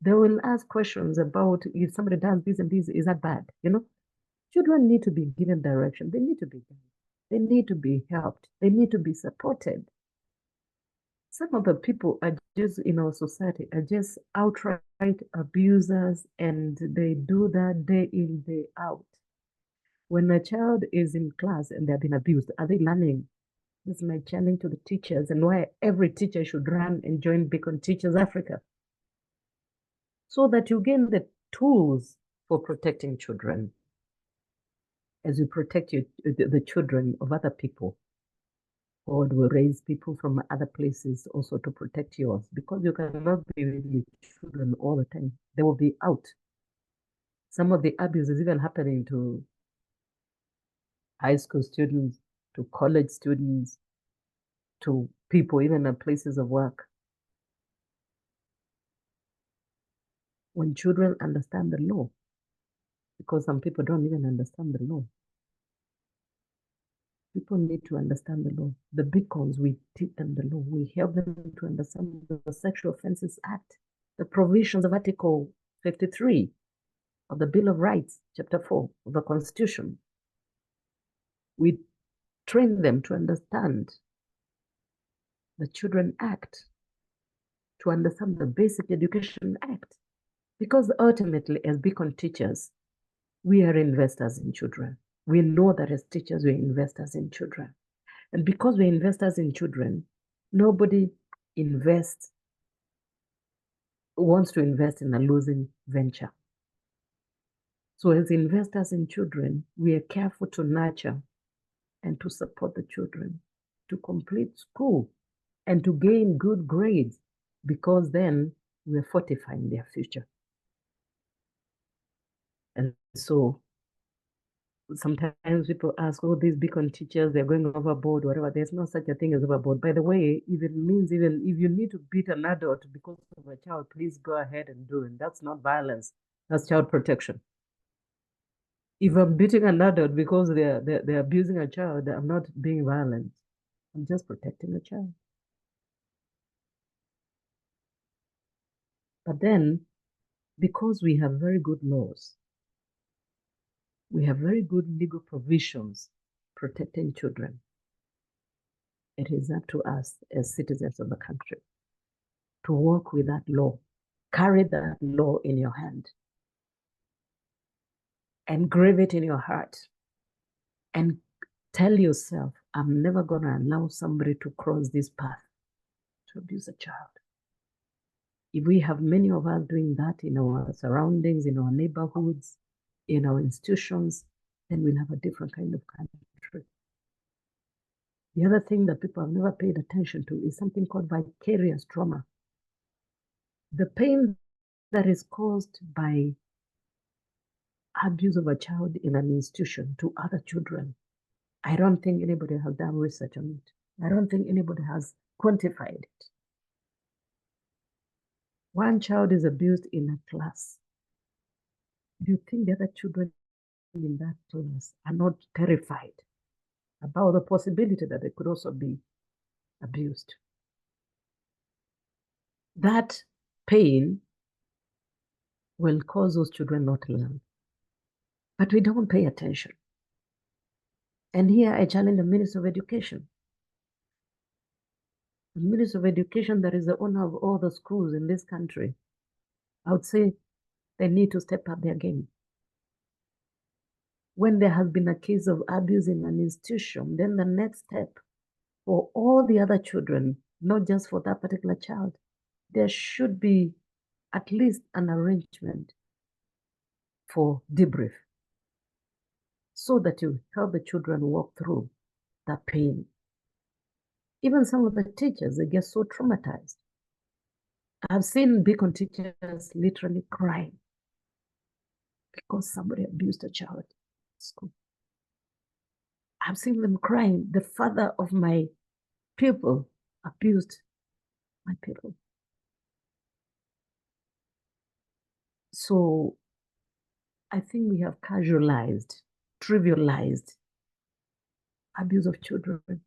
They will ask questions about if somebody does this and this, is that bad? Children need to be given direction. They need to be guided. They need to be helped. They need to be supported. Some of the people are just in our society are just outright abusers, and they do that day in, day out. When a child is in class and they've been abused, are they learning? This is my challenge to the teachers, and why every teacher should run and join Beacon Teachers Africa, so that you gain the tools for protecting children as you protect the children of other people. God will raise people from other places also to protect yours, because you cannot be with your children all the time. They will be out. Some of the abuse is even happening to high school students, to college students, to people even at places of work. When children understand the law, because some people don't even understand the law. People need to understand the law. The beacons, we teach them the law. We help them to understand the Sexual Offences Act, the provisions of Article 53 of the Bill of Rights, Chapter 4 of the Constitution. We train them to understand the Children Act, to understand the Basic Education Act, because ultimately, as beacon teachers, we are investors in children. We know that as teachers, we're investors in children. And because we're investors in children, nobody wants to invest in a losing venture. So as investors in children, we are careful to nurture and to support the children to complete school and to gain good grades, because then we're fortifying their future. And so sometimes people ask, oh, these beacon teachers, they're going overboard, whatever. There's no such a thing as overboard. By the way, even if you need to beat an adult because of a child, please go ahead and do it. That's not violence. That's child protection. If I'm beating an adult because they're abusing a child, I'm not being violent. I'm just protecting a child. But then, because we have very good laws, we have very good legal provisions protecting children, it is up to us as citizens of the country to work with that law. Carry that law in your hand. Engrave it in your heart. And tell yourself, I'm never going to allow somebody to cross this path to abuse a child. If we have many of us doing that in our surroundings, in our neighborhoods, in our institutions, then we'll have a different kind of country. The other thing that people have never paid attention to is something called vicarious trauma. The pain that is caused by abuse of a child in an institution to other children. I don't think anybody has done research on it. I don't think anybody has quantified it. One child is abused in a class. Do you think the other children in that class are not terrified about the possibility that they could also be abused? That pain will cause those children not to learn. But we don't pay attention. And here I challenge the Minister of Education. The Minister of Education, that is the owner of all the schools in this country, I would say they need to step up their game. When there has been a case of abuse in an institution, then the next step for all the other children, not just for that particular child, there should be at least an arrangement for debrief so that you help the children walk through that pain. Even some of the teachers, they get so traumatized. I've seen beacon teachers literally crying because somebody abused a child at school. I've seen them crying. The father of my pupil abused my pupil. So I think we have casualized, trivialized abuse of children.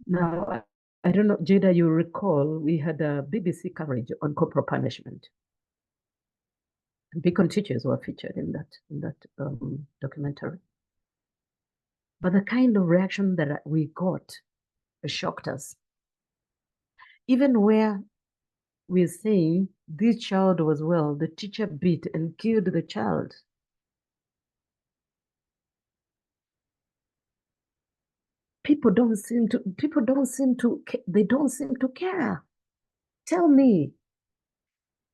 Now, I don't know, Jada, you recall we had a BBC coverage on corporal punishment. Beacon teachers were featured in that documentary. But the kind of reaction that we got shocked us. Even where we're saying this child was well, the teacher beat and killed the child. People don't seem to care. Tell me,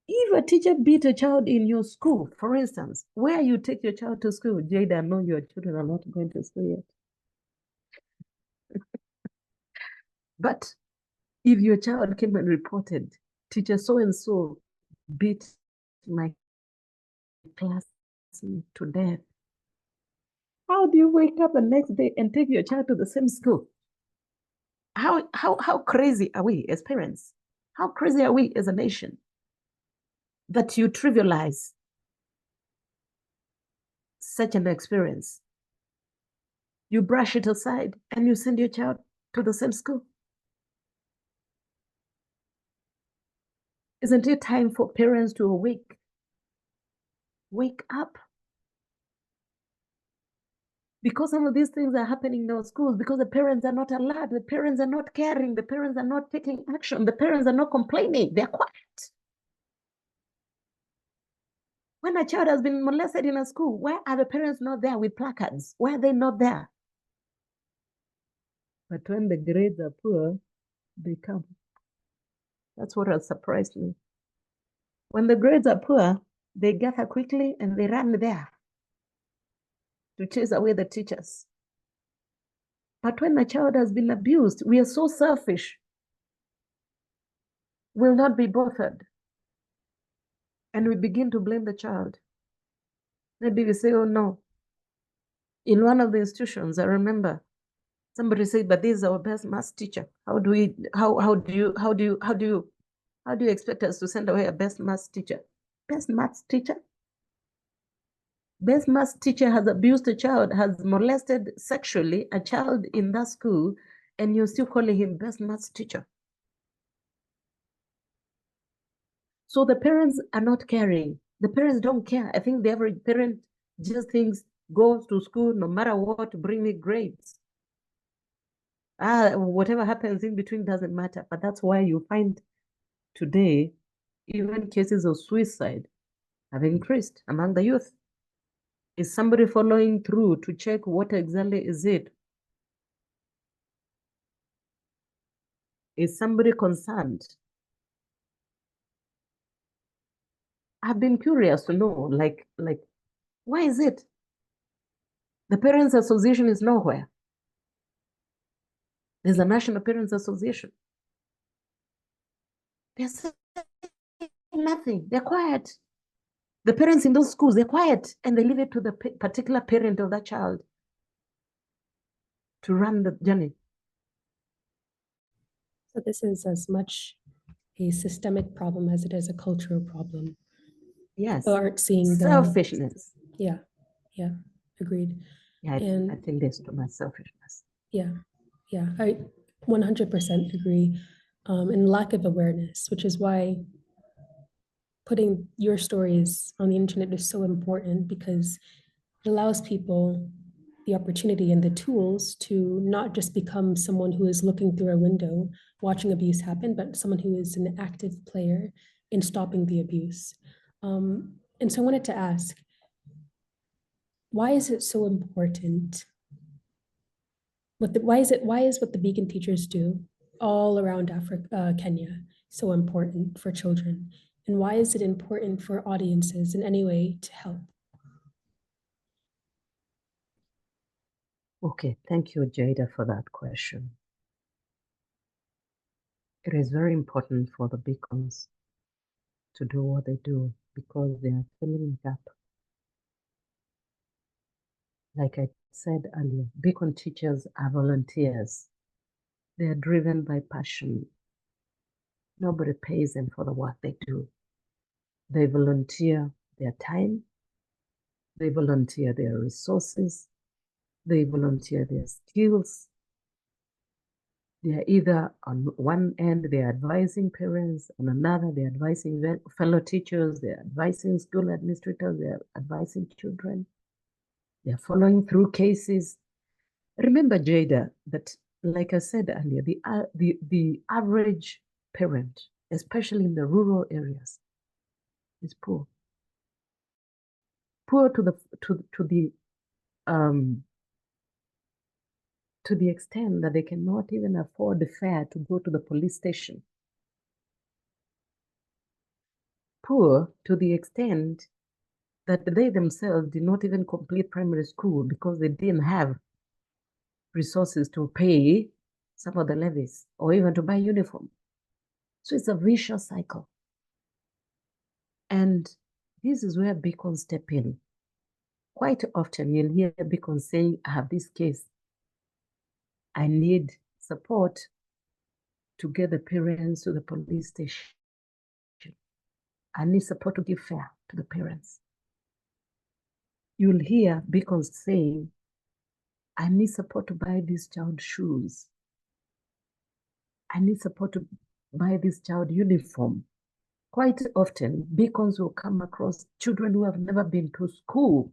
if a teacher beat a child in your school, for instance, where you take your child to school, Jada, I know your children are not going to school yet. But if your child came and reported, teacher so-and-so beat my classmate to death, how do you wake up the next day and take your child to the same school? How crazy are we as parents? How crazy are we as a nation that you trivialize such an experience? You brush it aside and you send your child to the same school. Isn't it time for parents to wake up? Because some of these things are happening in our schools, because the parents are not alert, the parents are not caring, the parents are not taking action, the parents are not complaining, they're quiet. When a child has been molested in a school, why are the parents not there with placards? Why are they not there? But when the grades are poor, they come. That's what has surprised me. When the grades are poor, they gather quickly and they run there to chase away the teachers. But when a child has been abused, we are so selfish, we'll not be bothered. And we begin to blame the child. Maybe we say, oh no. In one of the institutions, I remember somebody said, but this is our best math teacher. How do you expect us to send away a best math teacher? Best math teacher? Best math teacher has abused a child, has molested sexually a child in that school, and you're still calling him best math teacher. So the parents are not caring. The parents don't care. I think the average parent just thinks, go to school no matter what, bring me grades. Whatever happens in between doesn't matter. But that's why you find today, even cases of suicide have increased among the youth. Is somebody following through to check what exactly is it? Is somebody concerned? I've been curious to know, like, why is it? The Parents Association is nowhere. There's a National Parents Association. They're saying nothing. They're quiet. The parents in those schools, they're quiet, and they leave it to the particular parent of that child to run the journey. So this is as much a systemic problem as it is a cultural problem. Yes. People aren't seeing the selfishness. Yeah, agreed. Yeah, I think there's too much selfishness. Yeah, I 100% agree. And lack of awareness, which is why putting your stories on the internet is so important, because it allows people the opportunity and the tools to not just become someone who is looking through a window watching abuse happen, but someone who is an active player in stopping the abuse. And so I wanted to ask, why is it so important? Why is what the vegan teachers do all around Africa, Kenya, so important for children? And why is it important for audiences in any way to help? Okay, thank you, Jada, for that question. It is very important for the beacons to do what they do because they are filling a gap. Like I said earlier, beacon teachers are volunteers. They are driven by passion. Nobody pays them for the work they do. They volunteer their time. They volunteer their resources. They volunteer their skills. They are either on one end, they're advising parents, on another, they're advising fellow teachers, they're advising school administrators, they're advising children. They're following through cases. Remember, Jada, that like I said earlier, the average parent, especially in the rural areas, is poor. Poor to the extent that they cannot even afford the fare to go to the police station. Poor to the extent that they themselves did not even complete primary school because they didn't have resources to pay some of the levies or even to buy uniform. So it's a vicious cycle. And this is where beacons step in. Quite often you'll hear beacons saying, I have this case. I need support to get the parents to the police station. I need support to give fare to the parents. You'll hear beacons saying, I need support to buy this child shoes. I need support to buy this child uniform. Quite often, beacons will come across children who have never been to school.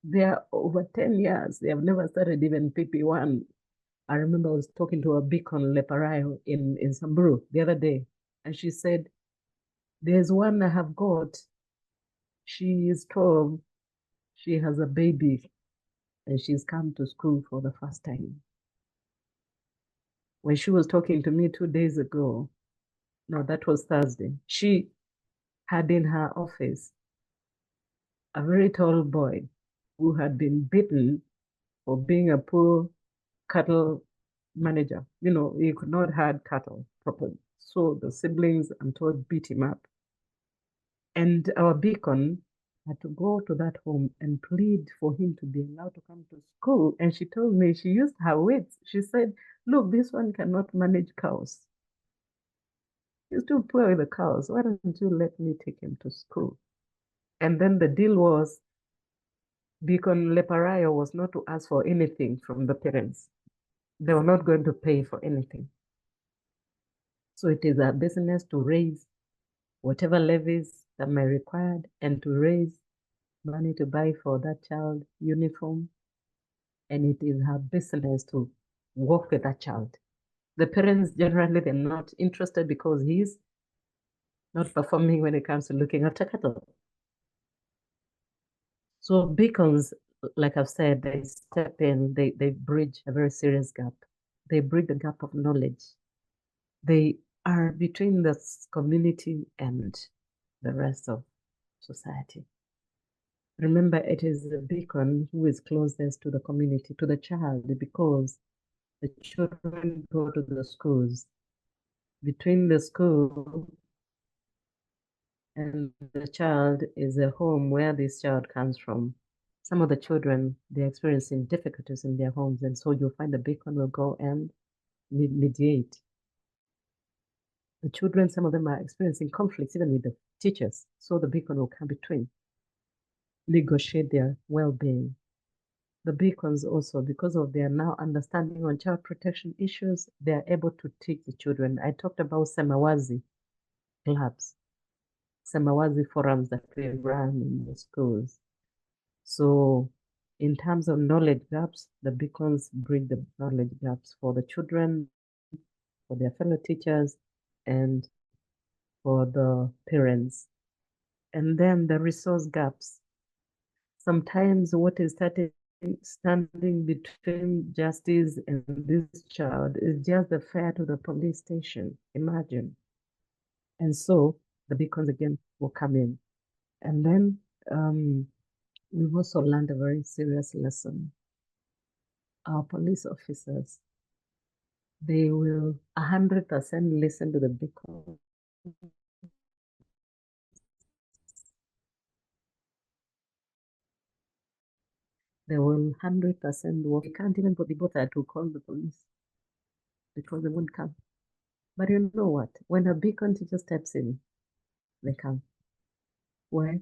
They are over 10 years. They have never started even PP1. I remember I was talking to a beacon Leparayo in Samburu the other day, and she said, there's one I have got. She is 12. She has a baby, and she's come to school for the first time. When she was talking to me 2 days ago, no, that was Thursday, she had in her office a very tall boy who had been beaten for being a poor cattle manager. You know, he could not herd cattle properly. So the siblings, I'm told, beat him up. And our beacon had to go to that home and plead for him to be allowed to come to school. And she told me she used her wits. She said, look, this one cannot manage cows. He's too poor with the cows. Why don't you let me take him to school? And then the deal was Beacon Leparayo was not to ask for anything from the parents. They were not going to pay for anything. So it is our business to raise whatever levies that may be required and to raise money to buy for that child uniform. And it is her business to work with that child. The parents generally, they're not interested because he's not performing when it comes to looking after cattle. So beacons, like I've said, they step in, they bridge a very serious gap. They bridge the gap of knowledge. They are between the community and the rest of society. Remember, it is the beacon who is closest to the community, to the child, because the children go to the schools. Between the school and the child is a home where this child comes from. Some of the children, they're experiencing difficulties in their homes, and so you'll find the beacon will go and mediate. The children, some of them are experiencing conflicts even with the teachers, so the beacon will come between, negotiate their well-being. The beacons also, because of their now understanding on child protection issues, they are able to teach the children. I talked about Semawazi clubs, Semawazi forums that we run in the schools. So in terms of knowledge gaps, the beacons bridge the knowledge gaps for the children, for their fellow teachers, and for the parents. And then the resource gaps. Sometimes what is standing between justice and this child is just the fare to the police station. Imagine. And so the beacons again will come in. And then we've also learned a very serious lesson. Our police officers, they will 100% listen to the beacon. They will 100% work. You can't even put the both to call the police because they won't come. But you know what? When a beacon teacher steps in, they come. Why?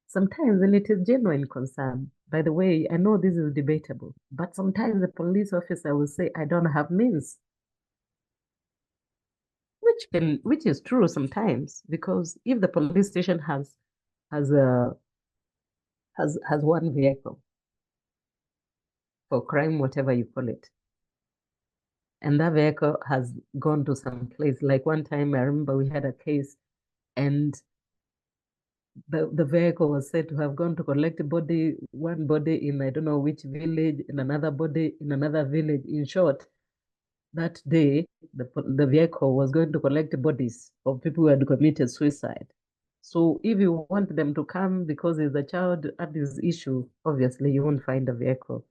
Sometimes, and it is genuine concern. By the way, I know this is debatable, but sometimes the police officer will say, I don't have means. Which is true sometimes, because if the police station has one vehicle for crime, whatever you call it, and that vehicle has gone to some place. Like one time, I remember we had a case, and the vehicle was said to have gone to collect one body in I don't know which village, and another body in another village. In short, that day, the vehicle was going to collect bodies of people who had committed suicide. So if you want them to come because there's a child at this issue, obviously you won't find a vehicle.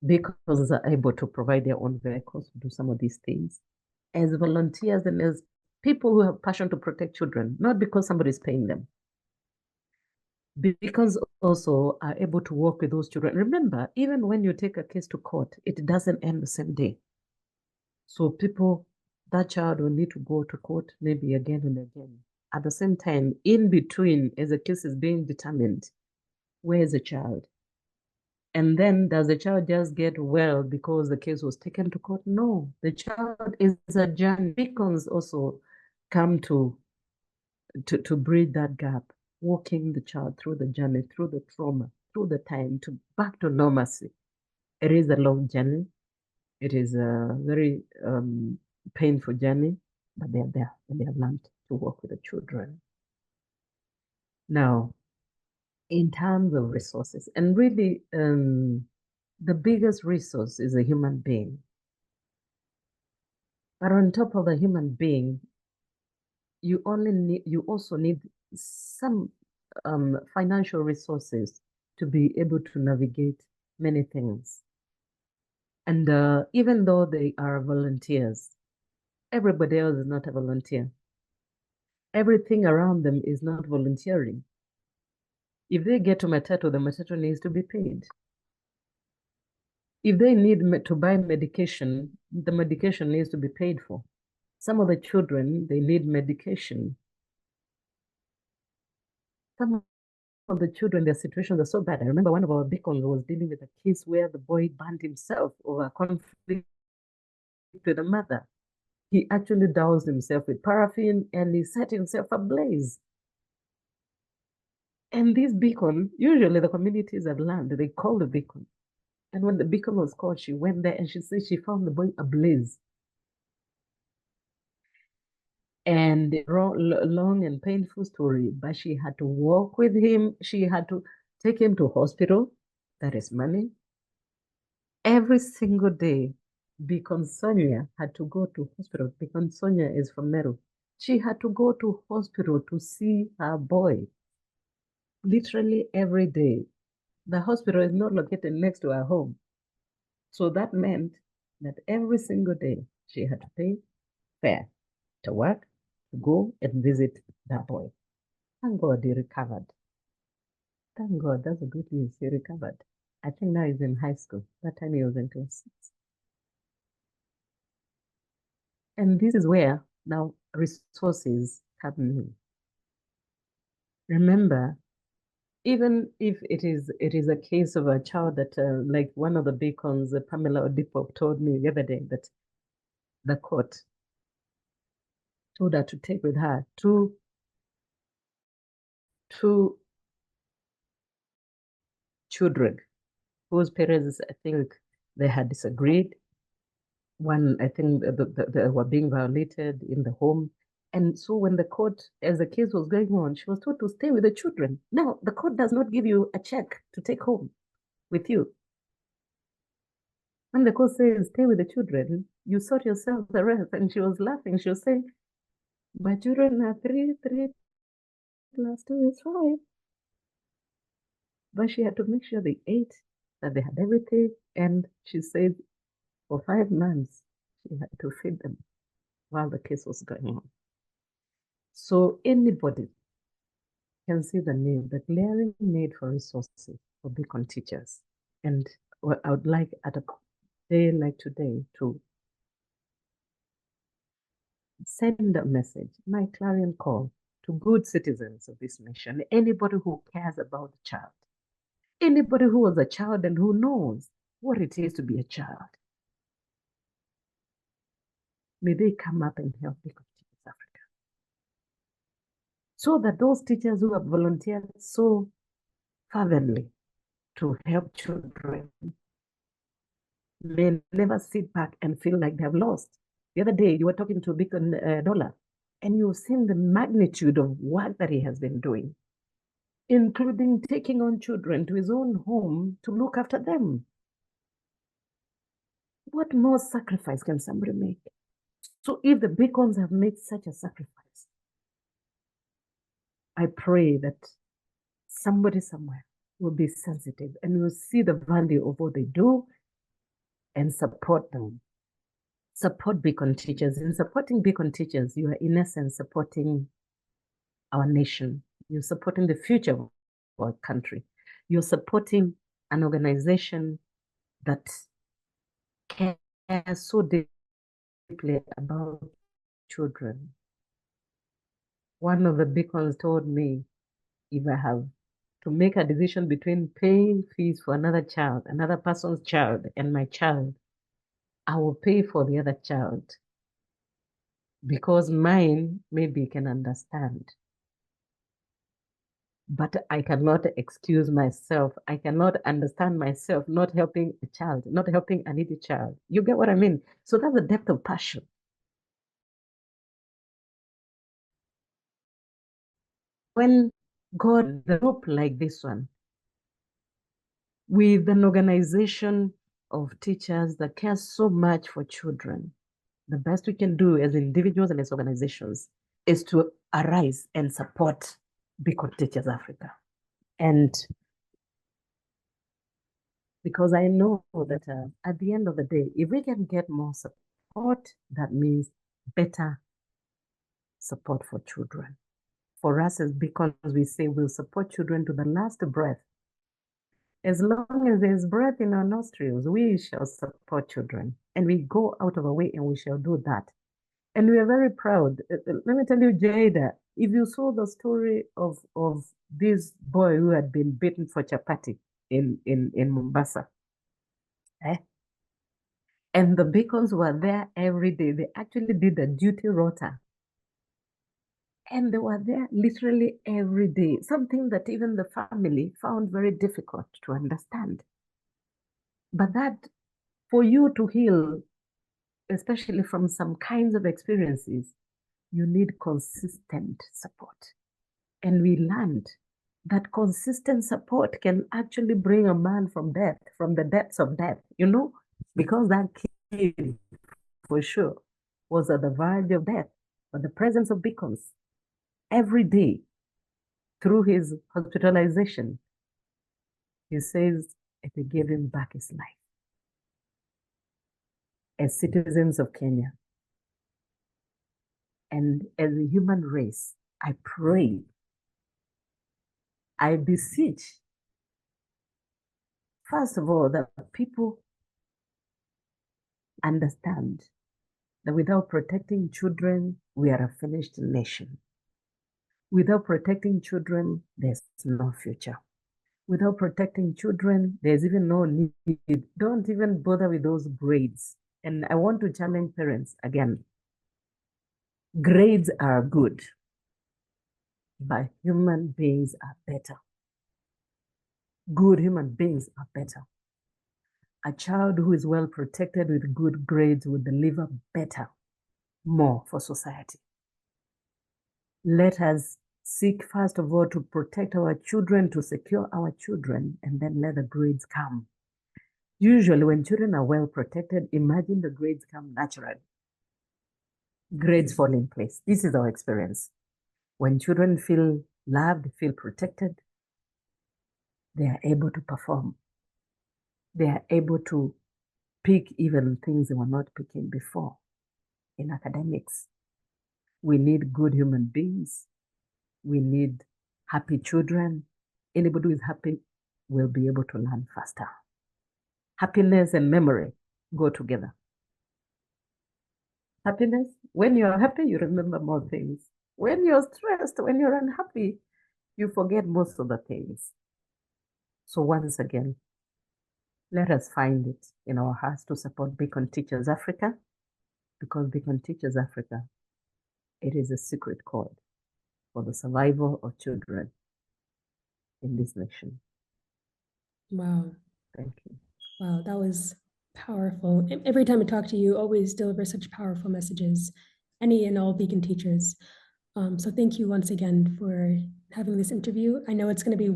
Because are able to provide their own vehicles to do some of these things as volunteers and as people who have passion to protect children, not because somebody is paying them. Because also are able to work with those children. Remember, even when you take a case to court, it doesn't end the same day. So that child will need to go to court maybe again and again. At the same time, in between, as the case is being determined, where is the child? And then does the child just get well because the case was taken to court? No, the child is a journey. Beacons also come to bridge that gap, walking the child through the journey, through the trauma, through the time to back to normalcy. It is a long journey. It is a very painful journey, but they're there and they have learned to work with the children. Now, in terms of resources, and really the biggest resource is a human being. But on top of the human being, you also need some financial resources to be able to navigate many things. And even though they are volunteers, everybody else is not a volunteer. Everything around them is not volunteering. If they get to Matatu, the Matatu needs to be paid. If they need to buy medication, the medication needs to be paid for. Some of the children, they need medication. Some of the children, their situations are so bad. I remember one of our beacons was dealing with a case where the boy burned himself over conflict with the mother. He actually doused himself with paraffin and he set himself ablaze. And this beacon, usually the communities have learned, they call the beacon. And when the beacon was called, she went there and she said she found the boy ablaze. And long and painful story, but she had to walk with him. She had to take him to hospital. That is money. Every single day, Beacon Sonia had to go to hospital. Beacon Sonia is from Meru. She had to go to hospital to see her boy. Literally every day. The hospital is not located next to her home. So that meant that every single day she had to pay fare to work, to go and visit that boy. Thank God he recovered. Thank God, that's a good news. He recovered. I think now he's in high school. That time he was in class 6. And this is where now resources come in. Remember, even if it is a case of a child that, like one of the beacons, Pamela Odipo told me the other day that the court told her to take with her two children whose parents, I think, they had disagreed. One, I think, they were being violated in the home. And so when the court, as the case was going on, she was told to stay with the children. Now, the court does not give you a check to take home with you. When the court says, stay with the children, you sort yourself the rest. And she was laughing. She was saying, my children are 3 plus 2 is 5. But she had to make sure they ate, that they had everything. And she said, for 5 months, she had to feed them while the case was going on. So anybody can see the need, the glaring need for resources for beacon teachers. And what I would like at a day like today to send a message, my clarion call to good citizens of this nation, anybody who cares about the child, anybody who was a child and who knows what it is to be a child. May they come up and help Beacon Teachers Africa. So that those teachers who have volunteered so fervently to help children may never sit back and feel like they have lost. The other day, you were talking to Beacon Dollar, and you've seen the magnitude of work that he has been doing, including taking on children to his own home to look after them. What more sacrifice can somebody make? So if the beacons have made such a sacrifice, I pray that somebody somewhere will be sensitive and will see the value of what they do and support them. Support beacon teachers. In supporting beacon teachers, you are in essence supporting our nation. You're supporting the future of our country. You're supporting an organization that cares so deeply about children. One of the beacons told me, if I have to make a decision between paying fees for another child, another person's child, and my child, I will pay for the other child because mine maybe can understand. But I cannot excuse myself. I cannot understand myself not helping a child, not helping a needy child. You get what I mean? So that's the depth of passion. When God, the group like this one, with an organization of teachers that cares so much for children, the best we can do as individuals and as organizations is to arise and support Beacon Teachers Africa. And because I know that at the end of the day, if we can get more support, that means better support for children. For us as Beacons, we say we'll support children to the last breath. As long as there's breath in our nostrils, we shall support children. And we go out of our way and we shall do that. And we are very proud. Let me tell you, Jada, if you saw the story of this boy who had been beaten for chapati in Mombasa, eh? And the Beacons were there every day. They actually did a duty rota. And they were there literally every day, something that even the family found very difficult to understand. But that, for you to heal, especially from some kinds of experiences, you need consistent support. And we learned that consistent support can actually bring a man from death, from the depths of death, because that kid, for sure, was at the verge of death. But the presence of Beacons every day through his hospitalization, he says it gave him back his life. As citizens of Kenya and as a human race, I pray, I beseech, first of all, that people understand that without protecting children, we are a finished nation. Without protecting children, there's no future. Without protecting children, there's even no need. Don't even bother with those grades. And I want to challenge parents again. Grades are good, but human beings are better. Good human beings are better. A child who is well protected with good grades will deliver better, more for society. Let us seek, first of all, to protect our children, to secure our children, and then let the grades come. Usually, when children are well protected, imagine the grades come naturally. Grades fall in place. This is our experience. When children feel loved, feel protected, they are able to perform. They are able to pick even things they were not picking before. In academics, we need good human beings. We need happy children. Anybody who is happy will be able to learn faster. Happiness and memory go together. Happiness, when you're happy, you remember more things. When you're stressed, when you're unhappy, you forget most of the things. So once again, let us find it in our hearts to support Beacon Teachers Africa, because Beacon Teachers Africa, it is a secret code for the survival of children in this nation. Wow. Thank you. Wow, that was powerful. Every time I talk to you, always deliver such powerful messages, any and all Beacon teachers. So thank you once again for having this interview. I know it's going to be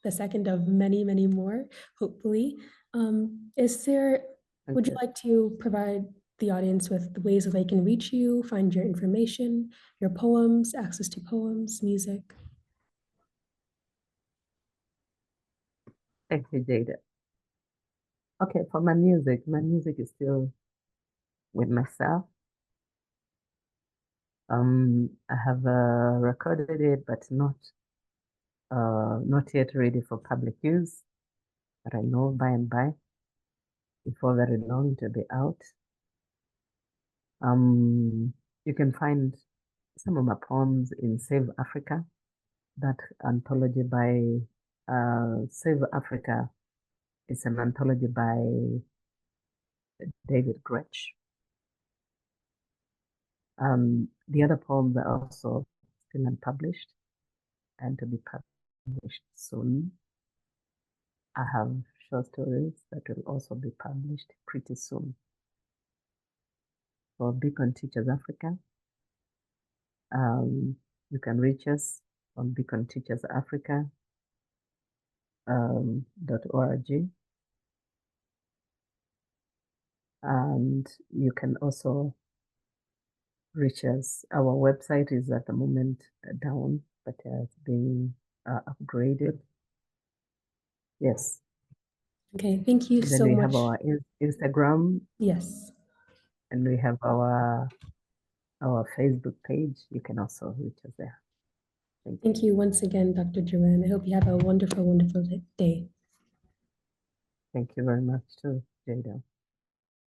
the second of many, many more, hopefully. Would you like to provide the audience with the ways that they can reach you, find your information, your poems, access to poems, music? Thank you, Jada. Okay, for my music is still with myself. I have recorded it, but not yet ready for public use. But I know by and by, before very long, it will be out. You can find some of my poems in Save Africa, that anthology by Save Africa is an anthology by David Gretsch. The other poems are also still unpublished and to be published soon. I have short stories that will also be published pretty soon. For Beacon Teachers Africa, you can reach us on beaconteachersafrica.org. And you can also reach us. Our website is at the moment down, but has been upgraded. Yes. Okay, thank you Then so we much. have our Instagram. Yes. And we have our Facebook page. You can also reach us there. Thank you once again, Dr. Joan. I hope you have a wonderful, wonderful day. Thank you very much too, Jada.